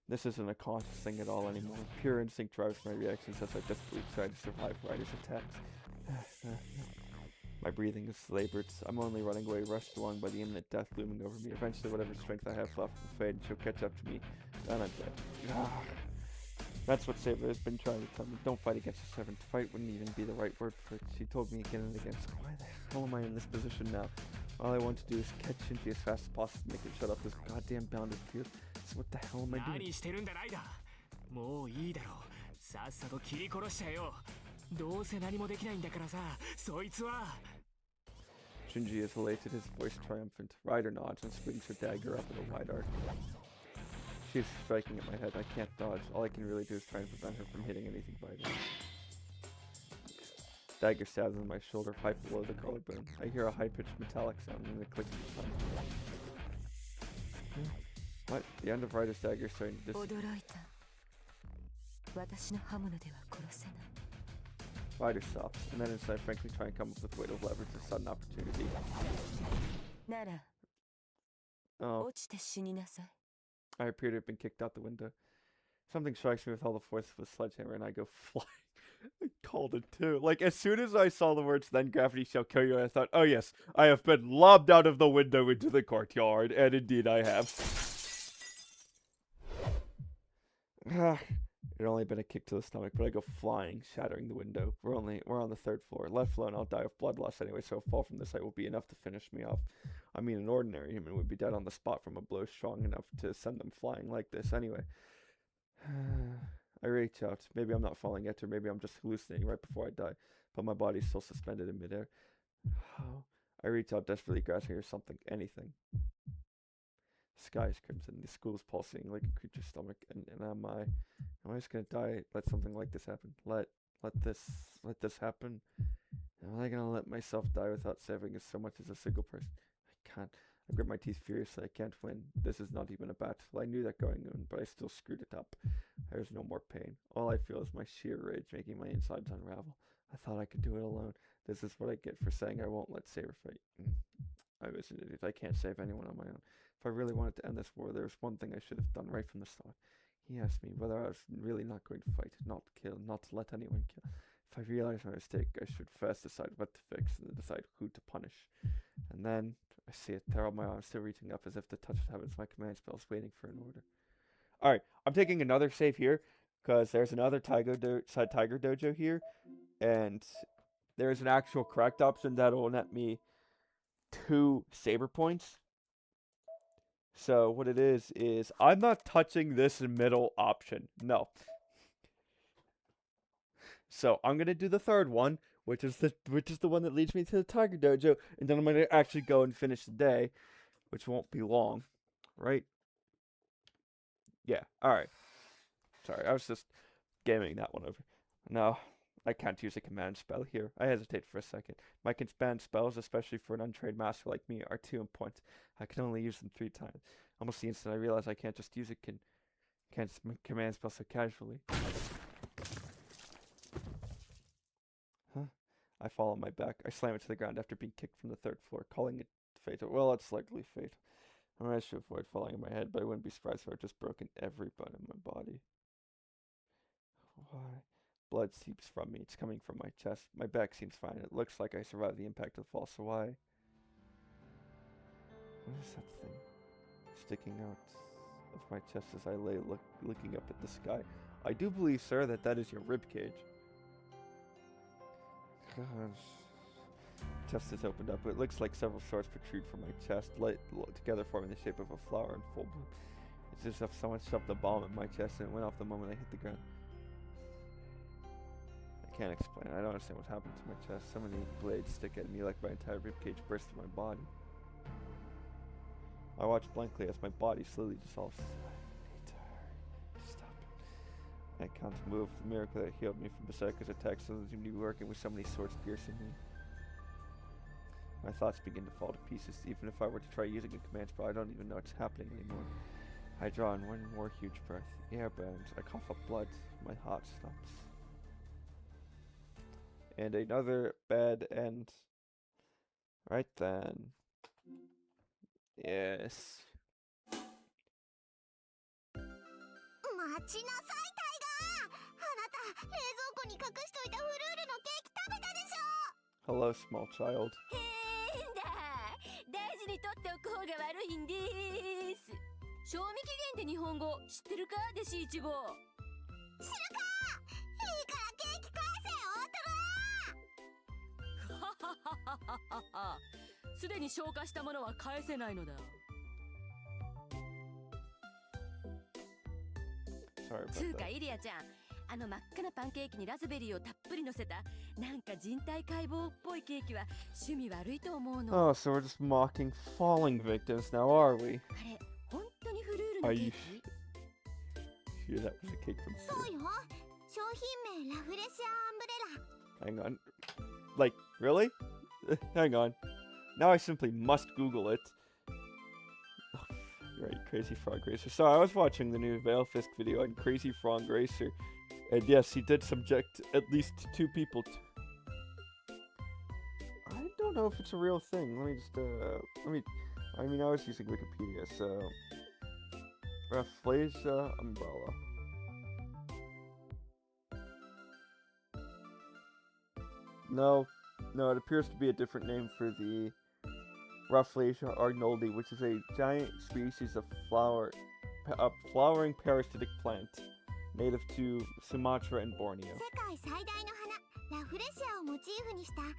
Speaker 1: This isn't a conscious thing at all anymore. Pure instinct drives my reactions as I desperately try to survive Ryder's attacks. My breathing is labored. I'm only running away, rushed along by the imminent death looming over me. Eventually, whatever strength I have left will fade and she'll catch up to me. Then I'm dead. That's what Saber has been trying to tell me. Don't fight against the servant. Fight wouldn't even be the right word for it. She told me again and again. So why the hell am I in this position now? All I want to do is catch Shinji as fast as possible to make him shut off this goddamn bounded field. So what the hell am I doing?
Speaker 4: 何してるんだライダー。もういいだろう。さっさと切り殺しちゃえよ。どうせ何もできないんだからさ、そいつは。
Speaker 1: Shinji is elated, his voice triumphant. Ryder nods and swings her dagger up in a wide arc. She's striking at my head. I can't dodge. All I can really do is try and prevent her from hitting anything vital. Dagger stabs in my shoulder, right below the collarbone. I hear a high-pitched metallic sound and the click of the tongue. What? The end of Ryder's dagger is starting to dis- Ryder stops, and then instead I frankly try and come up with a way to leverage a sudden opportunity. Oh. I appear to have been kicked out the window. Something strikes me with all the force of a sledgehammer and I go flying. I called it too. Like, as soon as I saw the words, "Then gravity shall kill you," I thought, oh yes, I have been lobbed out of the window into the courtyard, and indeed I have. It only been a kick to the stomach, but I go flying, shattering the window. We're on the third floor. Left alone, I'll die of blood loss anyway, so a fall from this height will be enough to finish me off. I mean, an ordinary human would be dead on the spot from a blow strong enough to send them flying like this anyway. I reach out. Maybe I'm not falling yet, or maybe I'm just hallucinating right before I die, but my body's still suspended in midair. I reach out, desperately grasping for something, anything. Sky is crimson, the school's pulsating like a creature's stomach, and am I just gonna die? Let something like this happen? Let this happen? Am I gonna let myself die without saving as so much as a single person? I can't. I grit my teeth furiously. I can't win. This is not even a battle. I knew that going in, but I still screwed it up. There's no more pain. All I feel is my sheer rage making my insides unravel. I thought I could do it alone. This is what I get for saying I won't let Saber fight. I was an idiot. I can't save anyone on my own. If I really wanted to end this war, there was one thing I should have done right from the start. He asked me whether I was really not going to fight, not kill, not to let anyone kill. If I realized my mistake, I should first decide what to fix and then decide who to punish. And then I see it there on my arm, still reaching up as if the touch of heaven's my command spells, waiting for an order. Alright, I'm taking another save here, because there's another Tiger Dojo here, and there's an actual correct option that will net me 2 Saber points. So what it is I'm not touching this middle option. No. So I'm gonna do the third one, which is the one that leads me to the Tiger Dojo, and then I'm gonna actually go and finish the day, which won't be long, right? Yeah. All right. Sorry, I was just gaming that one over. No, I can't use a command spell here. I hesitate for a second. My command spells, especially for an untrained master like me, are 2 important. I can only use them 3 times. Almost the instant I realize I can't just use can't command spell so casually. Huh? I fall on my back. I slam it to the ground after being kicked from the 3rd floor, calling it fatal. Well, it's likely fate. I managed to avoid falling on my head, but I wouldn't be surprised if I had just broken every bone in my body. Why? Blood seeps from me. It's coming from my chest. My back seems fine. It looks like I survived the impact of the fall, so why? What is that thing sticking out of my chest as I lay looking up at the sky? I do believe, sir, that is your ribcage. Gosh. Chest is opened up. It looks like several swords protrude from my chest, together forming the shape of a flower in full bloom. It's as if someone shoved a bomb in my chest and it went off the moment I hit the ground. I can't explain. I don't understand what happened to my chest. So many blades stick at me like my entire ribcage burst through my body. I watch blankly as my body slowly dissolves. I need to I can't move. The miracle that healed me from Berserker's attacks suddenly seemed to be working with so many swords piercing me. My thoughts begin to fall to pieces. Even if I were to try using a command spell, I don't even know what's happening anymore. I draw in one more huge breath. The air burns. I cough up blood. My heart stops. And another bad end. Right then. Yes.
Speaker 3: 待ちなさいタイガー。あなた冷蔵庫に隠しといたフルールのケーキ食べたでしょ。
Speaker 1: Hello, small child.
Speaker 5: 変だ。大事に取っておく方が悪いんです。賞味期限って日本語知ってるか、弟子一号。
Speaker 3: 知るか。いいからケーキ返せよ大人。
Speaker 5: はははははは。すでに消化したものは返せないのだ。
Speaker 1: Sorry about
Speaker 5: つうか
Speaker 1: that.
Speaker 5: イリアちゃん、あの真っ赤なパンケーキにラズベリーをたっぷり乗せたなんか人体解剖っぽいケーキは趣味悪いと思うの。
Speaker 1: Oh, so we're just mocking falling victims now, are we?
Speaker 5: あれ本当にフルールの
Speaker 1: Are
Speaker 5: ケー
Speaker 1: you
Speaker 5: キ？
Speaker 1: sure that was a cake from
Speaker 3: そう
Speaker 1: Sue?
Speaker 3: よ。商品名ラフレシアアンブレラ。
Speaker 1: Hang on. Like, really? Hang on. Now I simply must Google it. Right, Crazy Frog Racer. So I was watching the new Veilfisk video on Crazy Frog Racer, and yes, he did subject at least 2 people to... I don't know if it's a real thing. Let me just, I mean, I was using Wikipedia, so... Rafflesia umbrella. No, it appears to be a different name for the Rafflesia arnoldi, which is a giant species of flowering parasitic plant native to Sumatra and Borneo.
Speaker 3: 世界最大の花ラフレシアをモチーフにしたモン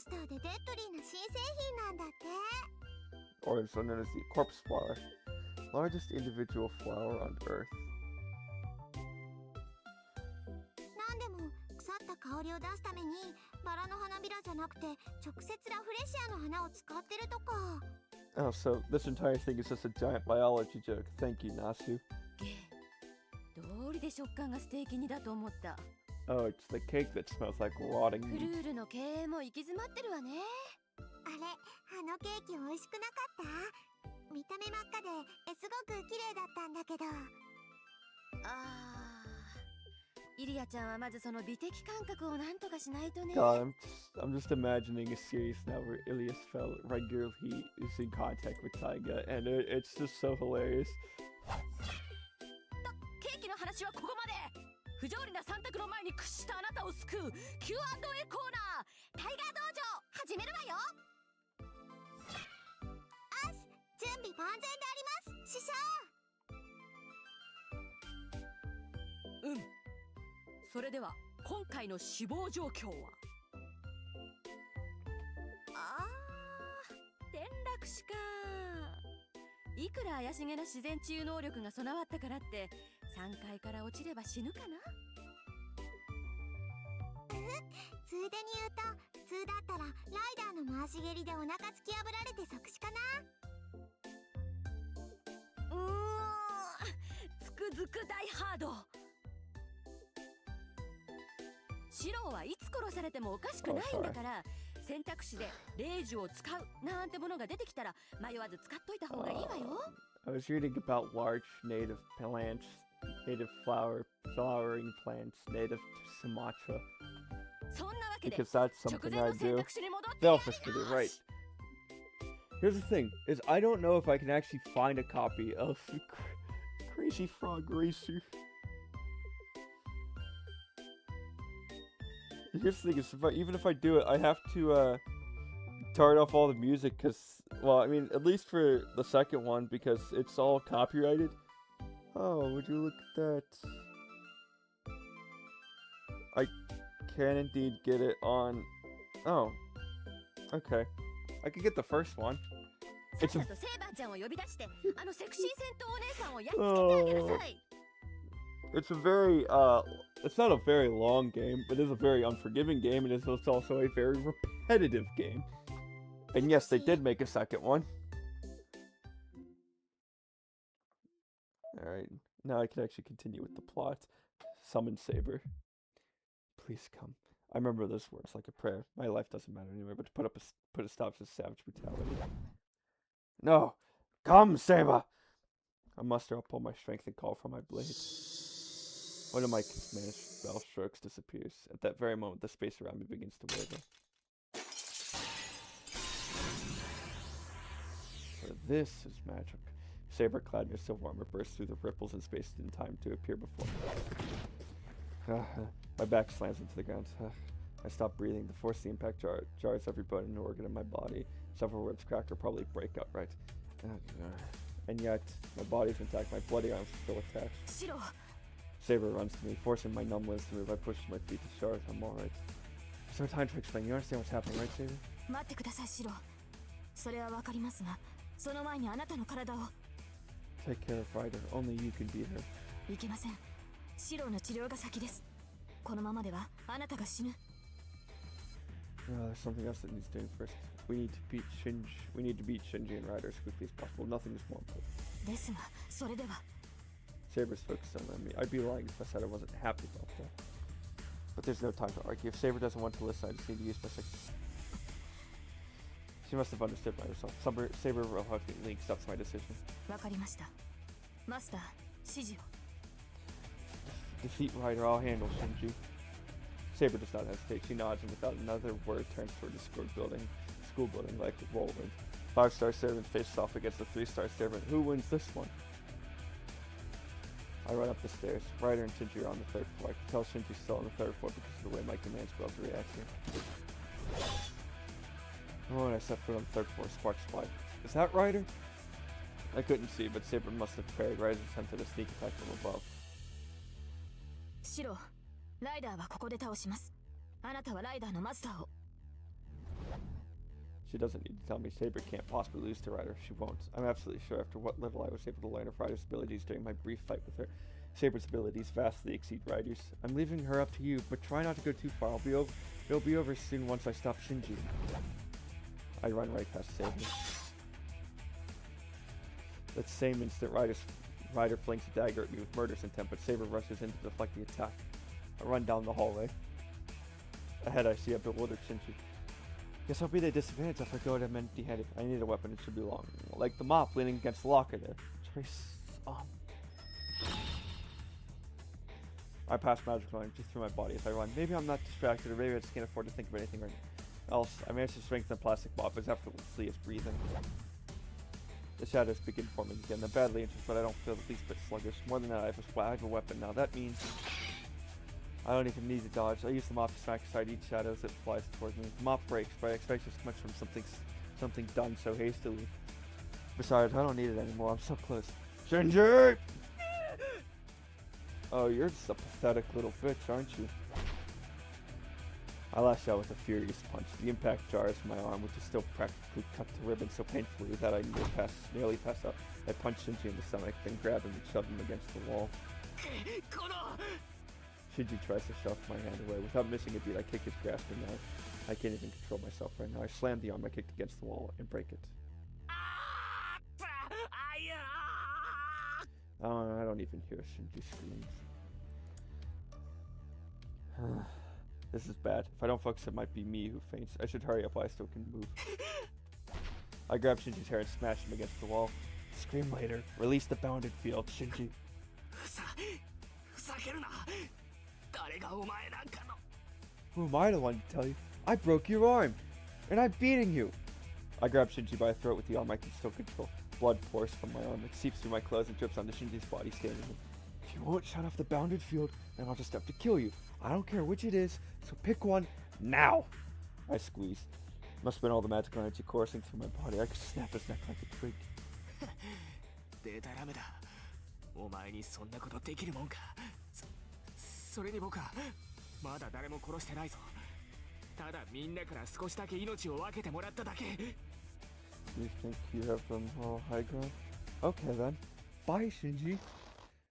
Speaker 3: スターでデッドリーな新製品なんだって。
Speaker 1: Or also known as the corpse flower, largest individual flower on Earth.
Speaker 3: なんでも腐った香りを出すためにバラの花びらじゃなくて直接ラフレシアの花を使ってるとか。
Speaker 1: Oh, so this entire thing is just a giant biology joke. Thank you, Nasu.
Speaker 5: どうりで食感がステーキ煮だと思った。
Speaker 1: Oh, it's the cake that smells like rotting
Speaker 5: フ
Speaker 1: meat.
Speaker 5: ルールの経営も行き詰まってるわね。
Speaker 3: あれ、あのケーキ美味しくなかった？見た目真っ赤ですごく綺麗だったんだけど。
Speaker 5: あー、イリアちゃんはまずその美的感覚をなんとかしないとね。
Speaker 1: God, I'm just imagining a series now where Ilias regularly is in contact with Taiga, and it's just so hilarious.
Speaker 5: ケーキの話はここまで。不条理な三択の前に屈したあなたを救う Q&A コーナー、タイガー道場始めるわよ。
Speaker 3: 準備万全であります師匠。
Speaker 5: うん。それでは今回の死亡状況は。あー、転落死か。いくら怪しげな自然治癒能力が備わったからって3階から落ちれば死ぬかな。
Speaker 3: ついでに言うと普通だったらライダーの回し蹴りでお腹突き破られて即死かな。
Speaker 5: つくづく大ハード。シローはいつ殺されてもおかしくないんだから、選択肢で霊樹を使うなんてものが出てきたら迷わず使っといた方がいいわよ。
Speaker 1: I was reading about large native plants, native flowering plants native to Sumatra.
Speaker 5: そんなわけで
Speaker 1: Because that's
Speaker 5: 直
Speaker 1: something
Speaker 5: 前
Speaker 1: I
Speaker 5: の選
Speaker 1: do.
Speaker 5: 択肢に戻って。
Speaker 1: Veilfisk video, right. Here's the thing, is I don't know if I can actually find a copy of Crazy Frog Racer. Here's the thing, is even if I do it, I have to turn off all the music, because, well, I mean, at least for the second one, because it's all copyrighted. Oh, would you look at that? I can indeed get it on... Oh. Okay. I could get the first one.
Speaker 5: さっさとセイバーちゃんを呼び出してあのセクシー戦闘お姉さんをやっつけてあげなさい。
Speaker 1: It's a very, it's not a very long game, but it is a very unforgiving game, and it's also a very repetitive game. And yes, they did make a second one. Alright, now I can actually continue with the plot. Summon Saber. Please come. I remember those words like a prayer. My life doesn't matter anyway, but to put a stop to this savage brutality. No! Come, Saber! I muster up all my strength and call for my blade. One of my managed spell strokes disappears. At that very moment, the space around me begins to waver. This is magic. Saber clad in her silver armor bursts through the ripples in space in time to appear before me. My back slams into the ground. I stop breathing. The force of the impact jars every bone and organ in my body. Several ribs crack or probably break outright. And yet, my body's intact. My bloody arms are still attached.
Speaker 2: Shirou,
Speaker 1: Saber runs to me, forcing my numb limbs to move. I push my feet to shards. I'm alright. There's no time to explain. You understand what's happening, right, Saber?
Speaker 2: 待ってください、シロ。それはわかりますが、その前にあなたの体を。
Speaker 1: Take care of Ryder. Only you can beat her.
Speaker 2: いけません。シロの治療が先です。このままではあなたが死ぬ。
Speaker 1: There's something else that needs doing first. We need to beat Shinji and Ryder as quickly as possible. Nothing is more important.
Speaker 2: ですが、それでは。
Speaker 1: Saber's focused on me. I'd be lying if I said I wasn't happy about that. But there's no time to argue. If Saber doesn't want to listen, I just need to use my second. She must have understood by herself. Saber reluctantly accepts my decision.
Speaker 2: わかりました。マスター、指示を。
Speaker 1: Defeat Ryder, I'll handle Shinji. Saber does not hesitate. She nods and without another word turns toward the school building like a whirlwind. 5-star servant faces off against the 3-star servant. Who wins this one? I run up the stairs. Ryder and Shinji are on the 3rd floor. I can tell Shinji's still on the 3rd floor because of the way my command spells react here. Oh, and I set foot on the 3rd floor. Sparks fly. Is that Ryder? I couldn't see, but Saber must have parried Ryder's attempt at a sneak attack from above.
Speaker 2: シロ、ライダーはここで倒します。あなたはライダーのマスターを。
Speaker 1: She doesn't need to tell me. Saber can't possibly lose to Ryder. She won't. I'm absolutely sure after what little I was able to learn of Ryder's abilities during my brief fight with her. Saber's abilities vastly exceed Ryder's. I'm leaving her up to you, but try not to go too far. It'll be over soon once I stop Shinji. I run right past Saber. That same instant, Ryder flings a dagger at me with murderous intent, but Saber rushes in to deflect the attack. I run down the hallway. Ahead, I see a bewildered Shinji. Guess I'll be at a disadvantage if I go at him empty-handed. I need a weapon. It should be long, like the mop leaning against the locker there. Trace on. I pass magical energy through my body as I run. Maybe I'm not distracted, or maybe I just can't afford to think of anything right else. I manage to strengthen the plastic mop as effortlessly as breathing. The shadows begin forming again. They're badly injured, but I don't feel the least bit sluggish. More than that, I have a weapon now. That means I don't even need to dodge. I use the mop to smack aside each shadow as it flies toward me. The mop breaks, but I expect as much from something done so hastily. Besides, I don't need it anymore. I'm so close. Shinji! Oh, you're just a pathetic little bitch, aren't you? I lash out with a furious punch. The impact jars my arm, which is still practically cut to ribbons so painfully that I nearly pass out. I punch Shinji in the stomach, then grab him and shove him against the wall. Shinji tries to shove my hand away. Without missing a beat, I kick his grasping knife. I can't even control myself right now. I slam the arm I kicked against the wall and break it. I don't even hear Shinji screams. This is bad. If I don't focus, it might be me who faints. I should hurry up while I still can move. I grab Shinji's hair and smash him against the wall. Scream later. Release the bounded field, Shinji. Who am I the one to tell you? I broke your arm, and I'm beating you. I grab Shinji by the throat with the arm I can still control. Blood pours from my arm. It seeps through my clothes and drips onto Shinji's body, standing him. If you won't shut off the bounded field, then I'll just have to kill you. I don't care which it is, so pick one now. I squeeze. Must have been all the magical energy coursing through my body. I could snap his neck like a twig.
Speaker 4: デタラメだ。お前にそんなことできるもんか。それに僕はまだ誰も殺してないぞ。ただみんなから少しだけ命を分けてもらっただけ。
Speaker 1: You think you have them all high ground? Okay then. Bye, Shinji.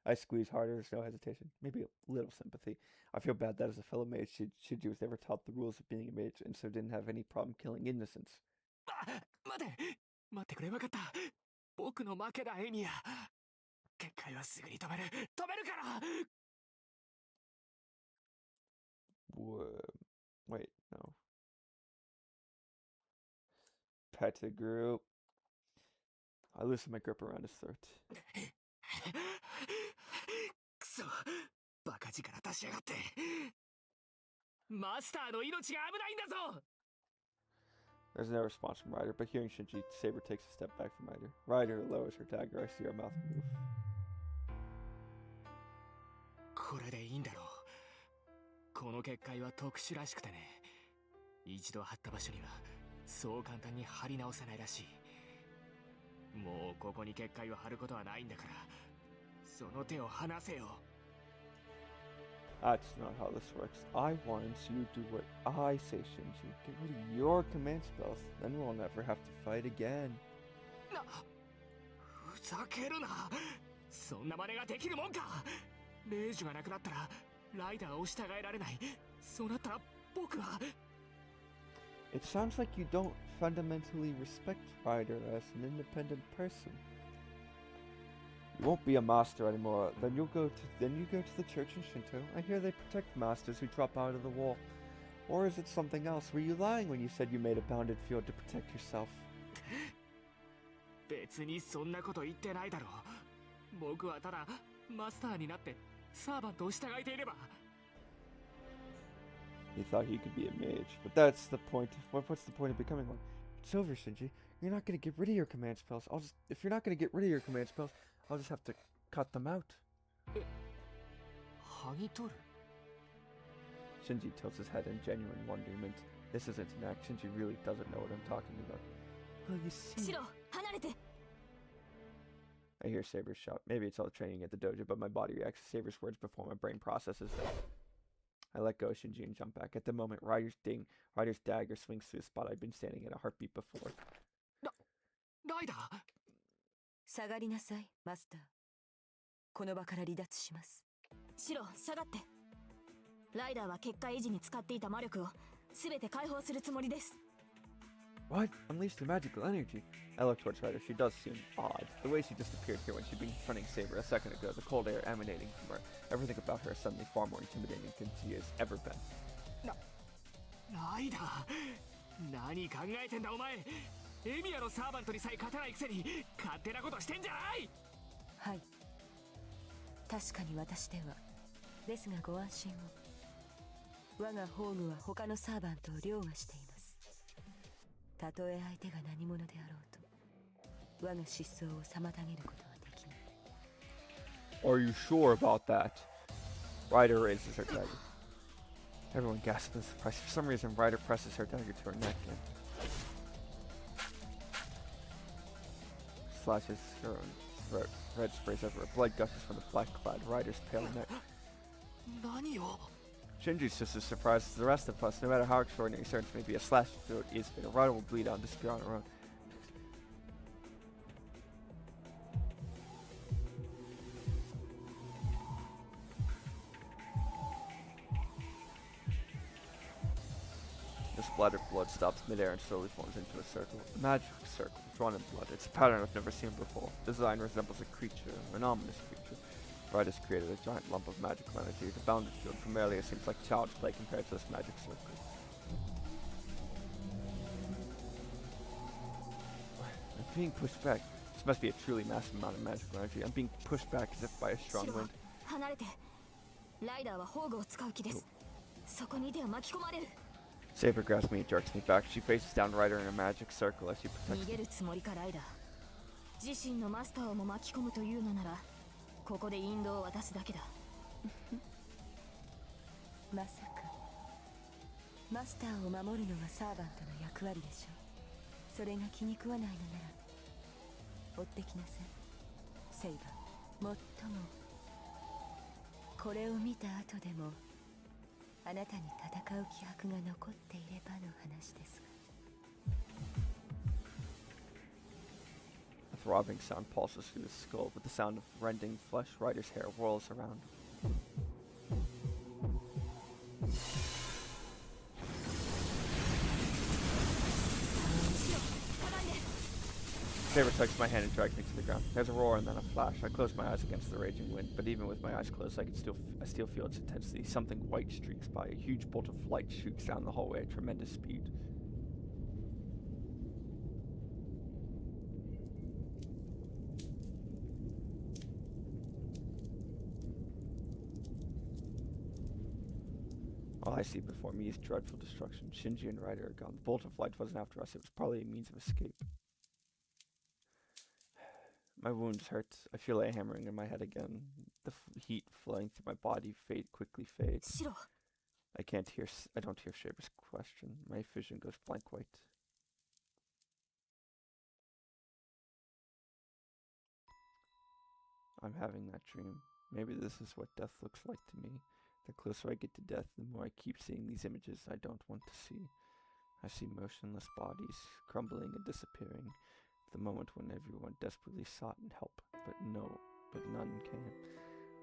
Speaker 1: I squeeze harder. There's no hesitation. Maybe a little sympathy. I feel bad that as a fellow mage, Shinji was never taught the rules of being a mage, and so didn't have any problem killing innocents.
Speaker 4: 待ってくれ、分かった。僕の負けだ、エミヤ。結界はすぐに止めるから。
Speaker 1: Wait, no. Pettigrew. I loosen my grip around his throat.
Speaker 4: くそ、バカ力出しやがって。マスターの命が危ないんだぞ。
Speaker 1: There's no response from Ryder, but hearing Shinji, Saber takes a step back from Ryder. Ryder lowers her dagger. I see her mouth move.
Speaker 4: これでいいんだろう。この結界は特殊らしくてね。一度張った場所にはそう簡単に張り直せないらしい。もうここに結界を張ることはないんだから、その手を離せよ。
Speaker 1: That's not how this works. I want you to do what I say, Shinji. Get rid of your command spells. Then we'll never have to fight again.
Speaker 4: ふざけるな。そんな真似ができるもんか。霊樹がなくなったらライダーを従えられない。そうなったら僕は。
Speaker 1: It sounds like you don't fundamentally respect Ryder as an independent person. You won't be a master anymore. Then you go to the church in Shinto. I hear they protect masters who drop out of the wall. Or is it something else? Were you lying when you said you made a bounded field to protect yourself?
Speaker 4: 別にそんなこと言ってないだろう。僕はただマスターになってサーバントを従えていれば。
Speaker 1: He thought he could be a mage, but that's the point. What's the point of becoming one? It's over, Shinji. You're not gonna get rid of your command spells. If you're not gonna get rid of your command spells, I'll just have to cut them out.
Speaker 4: 剥ぎ取る。
Speaker 1: Shinji tilts his head in genuine wonderment. This isn't an act. Shinji really doesn't know what I'm talking about. Well, you see.
Speaker 2: シロ、離れて。
Speaker 1: I hear Saber's shout. Maybe it's all the training at the dojo, but my body reacts to Saber's words before my brain processes them. I let go of Shinji and jump back. At the moment, Ryder's dagger swings through the spot I'd been standing at a heartbeat before.
Speaker 4: ライダー。
Speaker 5: 下がりなさい、マスター。この場から離脱します。
Speaker 2: シロ、下がって。ライダーは結界維持に使っていた魔力を全て解放するつもりです。
Speaker 1: What? Unleash the magical energy? I look towards Ryder. She does seem odd. The way she just appeared here when she'd been confronting Saber a second ago, the cold air emanating from her. Everything about her is suddenly far more intimidating than she has ever been.
Speaker 4: ライダー、何考えてんだお前。エミヤのサーバントにさえ勝てないくせに勝手なことしてんじゃない。
Speaker 5: はい。確かに私では。ですがご安心を。我が宝具は他のサーバントを凌駕しています。たとえ相手が何者であろうと、我が失踪を妨げることはできない。
Speaker 1: Are you sure about that? Ryder raises her dagger. Everyone gasps in surprise. For some reason, Ryder presses her dagger to her neck and slashes her own throat. Red sprays over her. Blood gushes from the black-clad Ryder's pale neck.
Speaker 4: 何を。
Speaker 1: Shinji's just as surprised as the rest of us. No matter how extraordinary certain may be, a slashed throat is fatal. Ryder will bleed out and disappear on her own. The splatter of blood stops midair and slowly forms into a circle. A magic circle, drawn in blood. It's a pattern I've never seen before. The design resembles a creature, an ominous creature. Ryder's created a giant lump of magical energy. The bounded field from earlier seems like child's play compared to this magic circle. I'm being pushed back. This must be a truly massive amount of magical energy. I'm being pushed back as if by a strong
Speaker 2: シロ、
Speaker 1: wind.
Speaker 2: 離れて。ライダーは宝具を使う気です。そこにいては巻き込まれる。
Speaker 1: Saber grabs me and jerks me back. She faces down Ryder in a magic circle as she
Speaker 2: 逃
Speaker 1: protects
Speaker 2: げ
Speaker 1: me.
Speaker 2: るつもりかライダー。自身のマスターをも巻き込むというのなら、ここで引導を渡すだけだ。
Speaker 5: まさかマスターを守るのがサーバントの役割でしょう。それが気に食わないのなら追ってきなさい、セイバー。もっともこれを見た後でもあなたに戦う気迫が残っていればの話ですが。
Speaker 1: A throbbing sound pulses through his skull. With the sound of rending flesh, Ryder's hair whirls around. Saber tugs my hand and drags me to the ground. There's a roar and then a flash. I close my eyes against the raging wind, but even with my eyes closed, I still feel its intensity. Something white streaks by. A huge bolt of light shoots down the hallway at tremendous speed. All I see before me is dreadful destruction. Shinji and Ryder are gone. The bolt of light wasn't after us. It was probably a means of escape. My wounds hurt. I feel a hammering in my head again. The heat flowing through my body quickly fades.
Speaker 2: Shirou.
Speaker 1: I don't hear Saber's question. My vision goes blank white. I'm having that dream. Maybe this is what death looks like to me. The closer I get to death, the more I keep seeing these images I don't want to see. I see motionless bodies, crumbling and disappearing. The moment when everyone desperately sought help, but none came.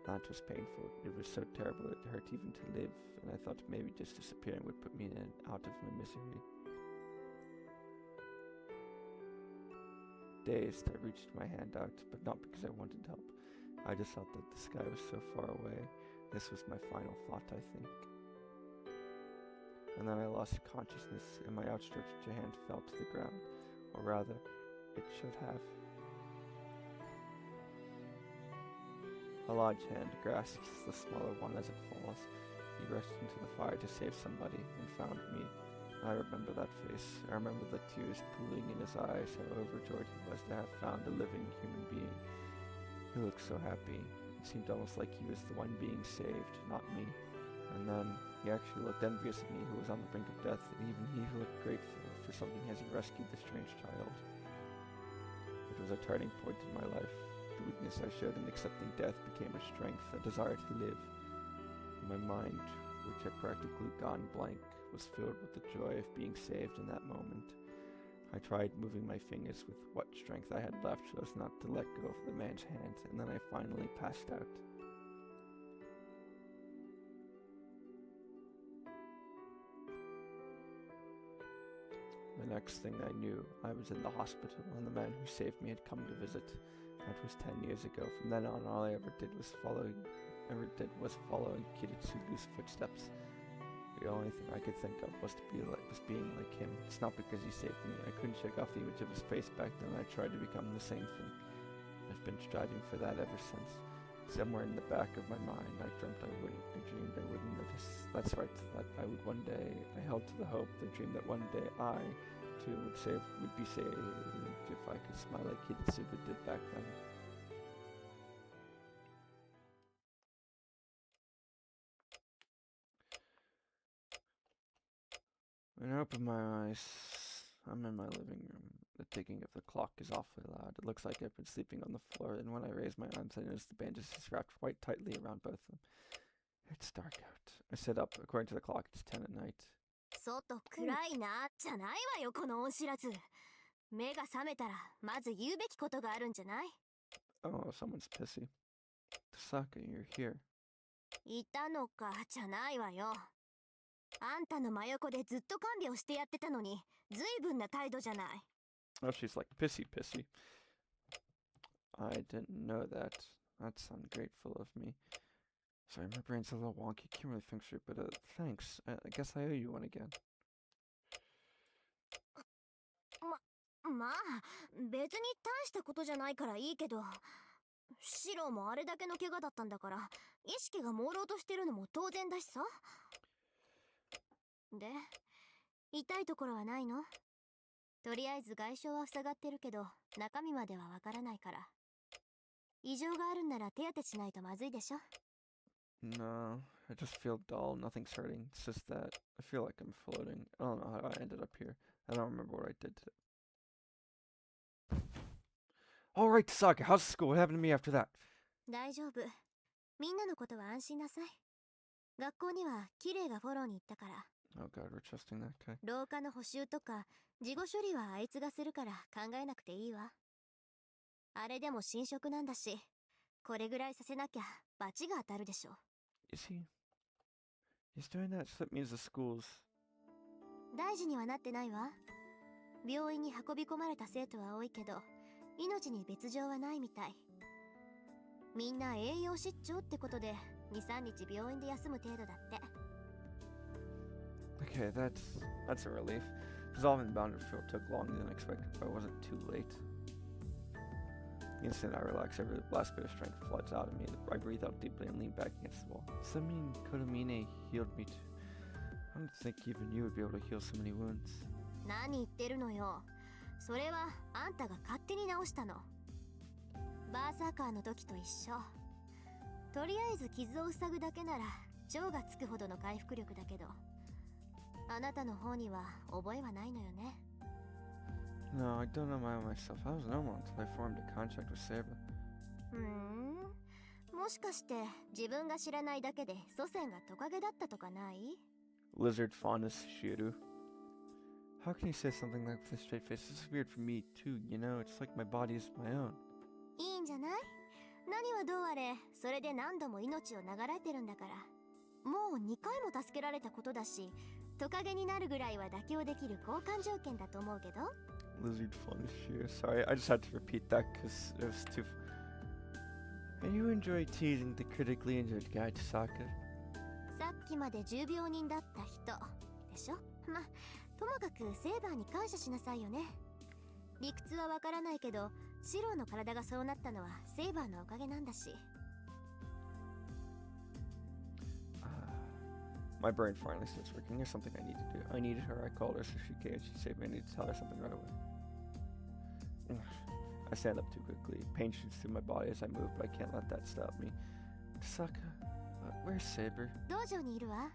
Speaker 1: That was painful. It was so terrible it hurt even to live, and I thought maybe just disappearing would put me out of my misery. Dazed, I reached my hand out, but not because I wanted help. I just thought that the sky was so far away. This was my final thought, I think. And then I lost consciousness, and my outstretched hand fell to the ground. Or rather, it should have. A large hand grasps the smaller one as it falls. He rushed into the fire to save somebody, and found me. I remember that face. I remember the tears pooling in his eyes, how overjoyed he was to have found a living human being. He looked so happy. It seemed almost like he was the one being saved, not me. And then he actually looked envious of me, who was on the brink of death, and even he looked grateful for something as he rescued the strange child. It was a turning point in my life. The weakness I showed in accepting death became a strength, a desire to live. My mind, which had practically gone blank, was filled with the joy of being saved in that moment. I tried moving my fingers with what strength I had left so as not to let go of the man's hand, and then I finally passed out. The next thing I knew, I was in the hospital, and the man who saved me had come to visit. That was 10 years ago. From then on, all I ever did was follow Kiritsugu's footsteps. The only thing I could think of was being like him. It's not because he saved me. I couldn't shake off the image of his face back then. I tried to become the same thing. I've been striving for that ever since. Somewhere in the back of my mind, I dreamed I wouldn't notice. That's right, that I would one day. I held to the hope, the dream that one day I, too, would be saved if I could smile like Kiritsugu did back then. When I open my eyes, I'm in my living room. The ticking of the clock is awfully loud. It looks like I've been sleeping on the floor, and when I raise my arms, I notice the bandages wrapped quite tightly around both of them. It's dark out. I sit up. According to the clock, it's 10 at night.
Speaker 3: 外暗いなじゃないわよこの恩知らず。目が覚めたらまず言うべきことがあるんじゃない？
Speaker 1: Oh, someone's pissy. Tasaka, you're here.
Speaker 3: いたのかじゃないわよ。あんたの真横でずっと看病してやってたのに、ずいぶんな態度じゃない。
Speaker 1: Oh, she's like pissy. I didn't know that. That's ungrateful of me. Sorry, my brain's a little wonky. Can't really think straight, but thanks. I guess I owe you one again.
Speaker 3: まあ、別に大したことじゃないからいいけど、シロもあれだけの怪我だったんだから、意識が朦朧としてるのも当然だしさ。で、痛いところはないの？とりあえず外傷は塞がってるけど、中身まではわからないから。異常があるんなら手当てしないとまずいでしょ。
Speaker 1: No, I just feel dull. Nothing's hurting. It's just that I feel like I'm floating. I don't know how I ended up here. I don't remember what I did today. Alright, Tasaka, how's school? What happened to me after that?
Speaker 3: 大丈夫。みんなのことは安心なさい。学校にはキレイがフォローに行ったから。
Speaker 1: Oh god, we're trusting that guy.
Speaker 3: 廊下の補修とか事後処理はあいつがするから考えなくていいわ。あれでも新職なんだし、これぐらいさせなきゃ罰が当たるでしょ。
Speaker 1: Is he? He's doing that, so that means the school's...
Speaker 3: 大事にはなってないわ。病院に運び込まれた生徒は多いけど、命に別状はないみたい。みんな栄養失調ってことで2、3日病院で休む程度だって。
Speaker 1: Okay, that's a relief. Dissolving the battlefield took longer than expected, but I wasn't too late. The instant I relax, every last bit of strength floods out of me. I breathe out deeply and lean back against the wall. Does that mean Kodamine healed me too? I don't think even you would be able to heal so many wounds.
Speaker 3: 何言ってるのよ。それはあんたが勝手に治したの。バーサーカーの時と一緒。とりあえず傷を塞ぐだけなら超がつくほどの回復力だけど、あなたの方には覚えはないのよね。
Speaker 1: No, I don't know myself. I was normal until I formed a contract with Saber.
Speaker 3: もしかして自分が知らないだけで祖先がトカゲだったとかない？
Speaker 1: Lizard fondness, Shirou. How can you say something like with a straight face? This is weird for me too, you know? It's like my body is my own.
Speaker 3: いいんじゃない？何はどうあれ、それで何度も命を流れてるんだから。もう2回も助けられたことだし、トカゲになるぐらいは妥協できる交換条件だと思うけど。
Speaker 1: Lizard fondness, Shirou. Sorry, I just had to repeat that because it was too... And you enjoy teasing the critically injured guy, Tasaka?
Speaker 3: さっきまで重病人だった人でしょ。ま、ともかくセーバーに感謝しなさいよね。理屈はわからないけど、シローの体がそうなったのはセーバーのおかげなんだし。
Speaker 1: My brain finally starts working. There's something I need to do. I needed her. I called her so she came. She saved me. I need to tell her something right away. I stand up too quickly. Pain shoots through my body as I move, but I can't let that stop me. Tasaka, where's Saber?
Speaker 3: 道場にいるわ。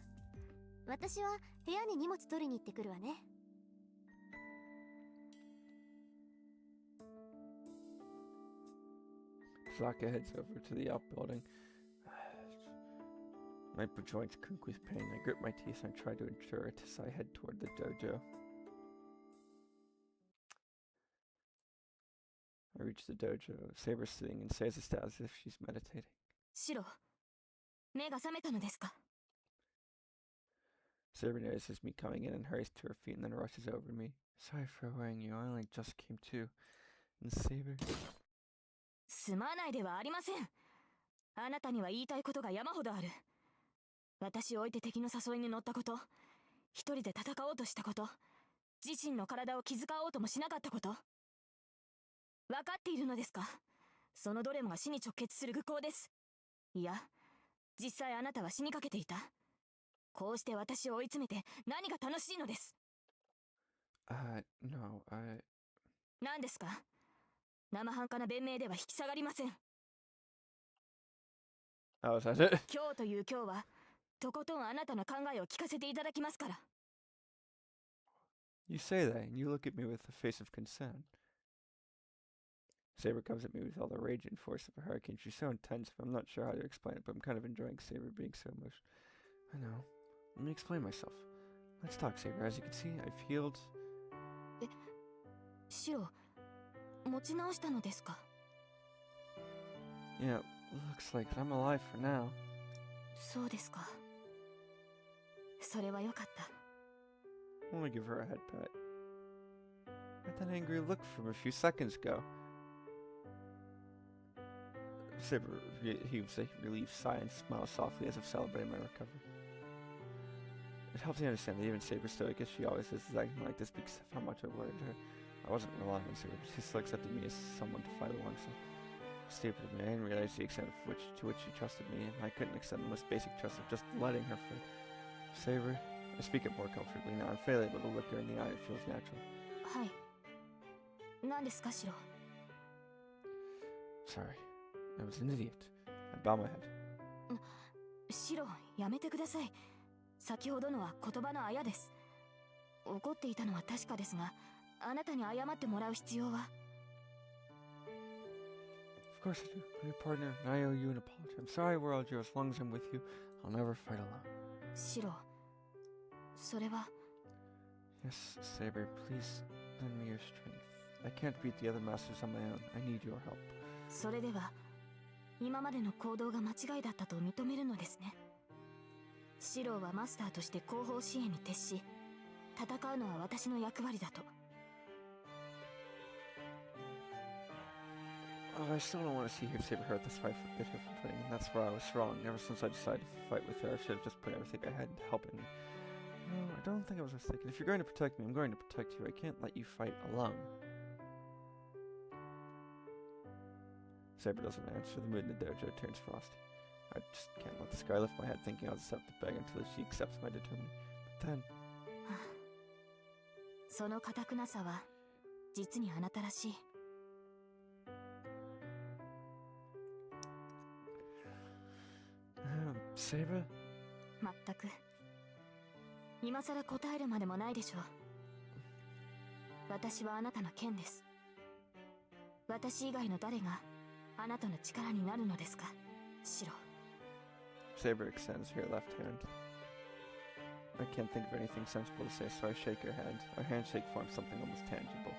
Speaker 3: 私は部屋に荷物取りに行ってくるわね。
Speaker 1: Tasaka heads over to the outbuilding. My joints creak with pain. I grip my teeth and I try to endure it as I head toward the dojo. I reach the dojo. Saber's sitting and says it as if she's meditating.
Speaker 2: シロ、目が覚めたのですか？
Speaker 1: Saber notices me coming in and hurries to her feet and then rushes over to me. Sorry for worrying you. I only just came to. And Saber...
Speaker 2: すまないではありません。あなたには言いたいことが山ほどある。私を置いて敵の誘いに乗ったこと、一人で戦おうとしたこと、自身の体を気遣おうともしなかったこと。分かっているのですか？そのどれもが死に直結する愚行です。いや、実際あなたは死にかけていた。こうして私を追い詰めて何が楽しいのです。
Speaker 1: No,
Speaker 2: 何ですか？生半可な弁明では引き下がりません。
Speaker 1: Oh, is that it?
Speaker 2: 今日という今日は、とことんあなたの考えを聞かせていただきますから。
Speaker 1: You say that, and you look at me with a face of concern. Saber comes at me with all the rage and force of a hurricane. She's so intense, I'm not sure how to explain it, but I'm kind of enjoying Saber being so emotional. I know. Let me explain myself. Let's talk, Saber. As you can see, I've healed...
Speaker 2: シロ、持ち直したのですか？
Speaker 1: Yeah, looks like I'm alive for now.
Speaker 2: そうですか。それはよかった。
Speaker 1: I want to give her a head pat. At that angry look from a few seconds ago. Saber heaves a relieved sigh and smiles softly as if celebrating my recovery. It helps me understand that even Saber, stoic as she always is acting like this because of how much I worried her. I wasn't relying on Saber, but she still accepted me as someone to fight alongside. Stupid of me, I didn't realize the extent to which she trusted me, and I couldn't extend the most basic trust of just letting her fight. Saber, I speak it more comfortably now. I'm fairly able to look her in the eye. It feels natural.
Speaker 2: はい。何ですか、シロ。
Speaker 1: Sorry, I was an idiot. I bow my head.
Speaker 2: シロ、やめてください。先ほどのは言葉のあやです。怒っていたのは確かですが、あなたに謝ってもらう必要は。
Speaker 1: Of course I do. I'm your partner, and I owe you an apology. I'm sorry, World Joe. As long as I'm with you, I'll never fight alone.
Speaker 2: シロ、それは。
Speaker 1: Yes, Saber, please lend me your strength. I can't beat the other masters on my own. I need your help.
Speaker 2: それでは、今までの行動が間違いだったと認めるのですね。シロはマスターとして後方支援に徹し、戦うのは私の役割だと。
Speaker 1: Oh, I still don't want to see her Saber hurt this fight for bit her from putting, and that's where I was wrong. Ever since I decided to fight with her, I should have just put everything I had into helping me. No, I don't think I was mistaken. If you're going to protect me, I'm going to protect you. I can't let you fight alone. Saber doesn't answer. The mood in the dojo turns frosty. I just can't let this guy lift my head thinking I'll accept the beg until she accepts my determination. But then...
Speaker 2: その堅くなさは実にあなたらしい。
Speaker 1: Saber?
Speaker 2: まったく今さら答えるまでもないでしょう。私はあなたの剣です。私以外の誰があなたの力になるのですか、シロ。
Speaker 1: Saber extends her left hand. I can't think of anything sensible to say, so I shake her hand. Our handshake forms something almost tangible.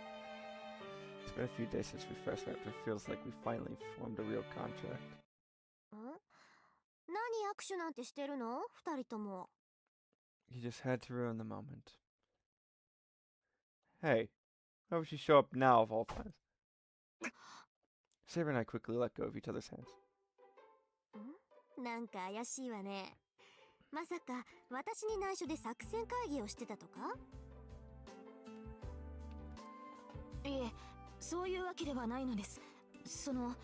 Speaker 1: It's been a few days since we first met, but it feels like we finally formed a real contract.
Speaker 3: 何握手なんてしてるの二人とも。
Speaker 1: You just had to ruin the moment. Hey, how would she show up now of all times? Saber and I quickly let go of each other's hands.
Speaker 3: なんか怪しいわね。まさか私に内緒で作戦会議をしてたとか？
Speaker 2: いえ、そういうわけではないのです。その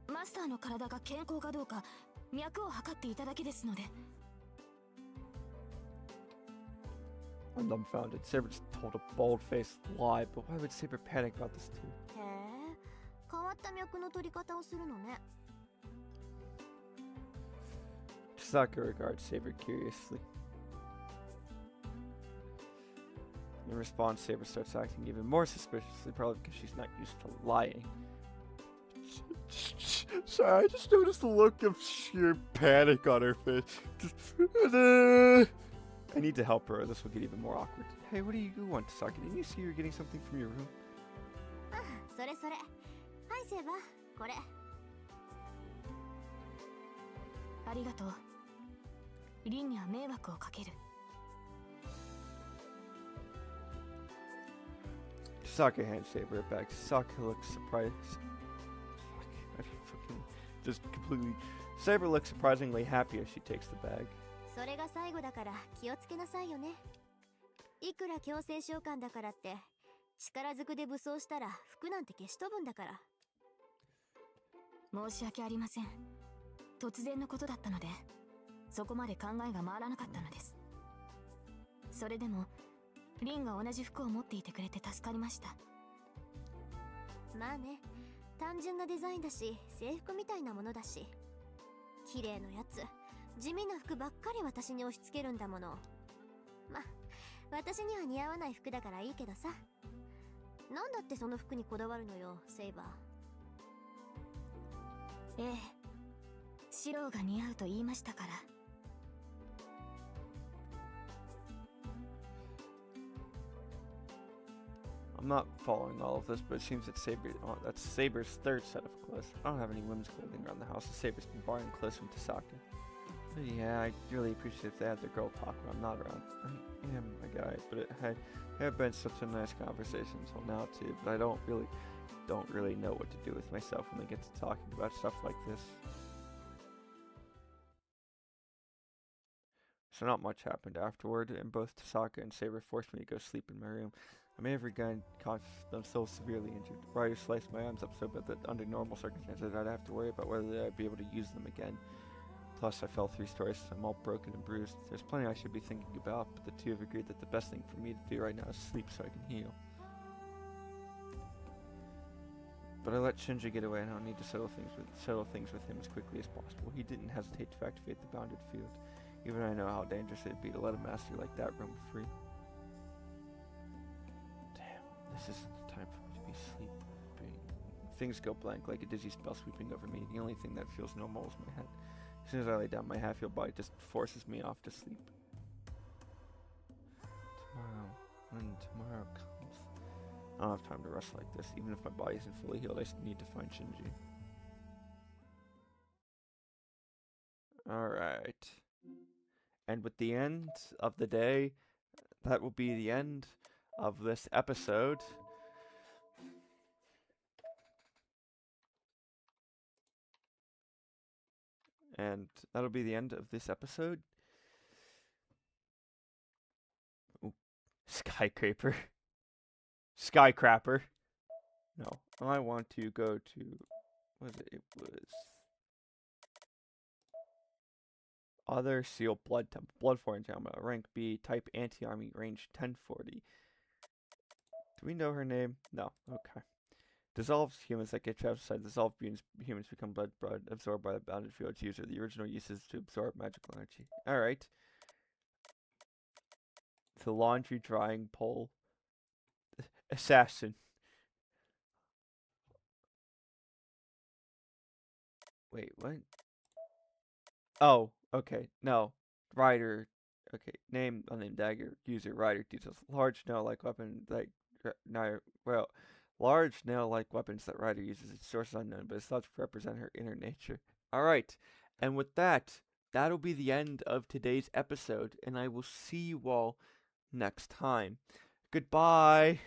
Speaker 2: マスターの体が健康かどうか脈を測っていただけですので。
Speaker 1: I'm dumbfounded. Saber just told a bold-faced lie, but why would Saber panic about this too?
Speaker 3: へえ、変わった脈の取り方をするのね。
Speaker 1: Chisaka regards Saber curiously. In response, Saber starts acting even more suspiciously, probably because she's not used to lying.
Speaker 6: Sorry, I just noticed the look of sheer panic on her face.
Speaker 1: I need to help her, or this will get even more awkward. Hey, what do you want, Chisaka? Didn't you see you're getting something from your room?
Speaker 3: あ、それそれ。はい、セーバー、これ。
Speaker 2: ありがとう。リンには迷惑をかける。
Speaker 1: Chisaka hands Saber it back. Chisaka looks surprised. I fucking just completely. Saber looks surprisingly happy as she takes the bag.
Speaker 3: それが最後だから気をつけなさいよね。いくら強制召喚だからって力ずくで武装したら服なんて消し飛ぶんだから。
Speaker 2: 申し訳ありません。突然のことだったのでそこまで考えが回らなかったのです。それでもリンが同じ服を持っていてくれて助かりました。
Speaker 3: まあね、単純なデザインだし制服みたいなものだし、綺麗なやつ地味な服ばっかり私に押し付けるんだもの。ま、私には似合わない服だからいいけどさ。なんだってその服にこだわるのよ、セイバー。
Speaker 2: ええ、シローが似合うと言いましたから。
Speaker 1: I'm not following all of this, but it seems that that's Saber's third set of clothes. I don't have any women's clothing around the house, so Saber's been borrowing clothes from Chisaka. But yeah, I really appreciate if they had their girl talk when I'm not around. I am a guy, but it have been such a nice conversation until now too, but I don't really know what to do with myself when they get to talking about stuff like this. So not much happened afterward, and both Chisaka and Saber forced me to go sleep in my room. I may have regained consciousness, but I'm still severely injured. Ryder sliced my arms up so bad that under normal circumstances I'd have to worry about whether I'd be able to use them again. Plus, I fell 3 stories, so I'm all broken and bruised. There's plenty I should be thinking about, but the two have agreed that the best thing for me to do right now is sleep so I can heal. But I let Shinji get away, and I'll need to settle things with him as quickly as possible. He didn't hesitate to activate the bounded field. Even I know how dangerous it'd be to let a master like that roam free. Damn, this isn't the time for me to be sleeping. Things go blank like a dizzy spell sweeping over me. The only thing that feels normal is my head. As soon as I lay down, my half-healed body just forces me off to sleep. When tomorrow comes, I don't have time to rest like this. Even if my body isn't fully healed, I still need to find Shinji. Alright. And with the end of the day, that will be the end of this episode. And that'll be the end of this episode. Ooh. Skyscraper. Skycrapper. No. I want to go to... What was it? It was... Other Seal Blood Temple. Bloodfort Andromeda. Rank B. Type Anti-Army. Range 1040. Do we know her name? No. Okay. Dissolves humans that get trapped inside. Dissolved humans become blood absorbed by the bounded field's user. The original use is to absorb magical energy. Alright. The laundry drying pole. Assassin. Wait, what? Oh, okay. No. Rider. Okay. Name, unnamed dagger. User, rider. Details. Large nail-like weapon. Large nail-like weapons that rider uses. Its source is unknown, but it's thought to represent her inner nature. Alright. And with that, that'll be the end of today's episode, and I will see you all next time. Goodbye.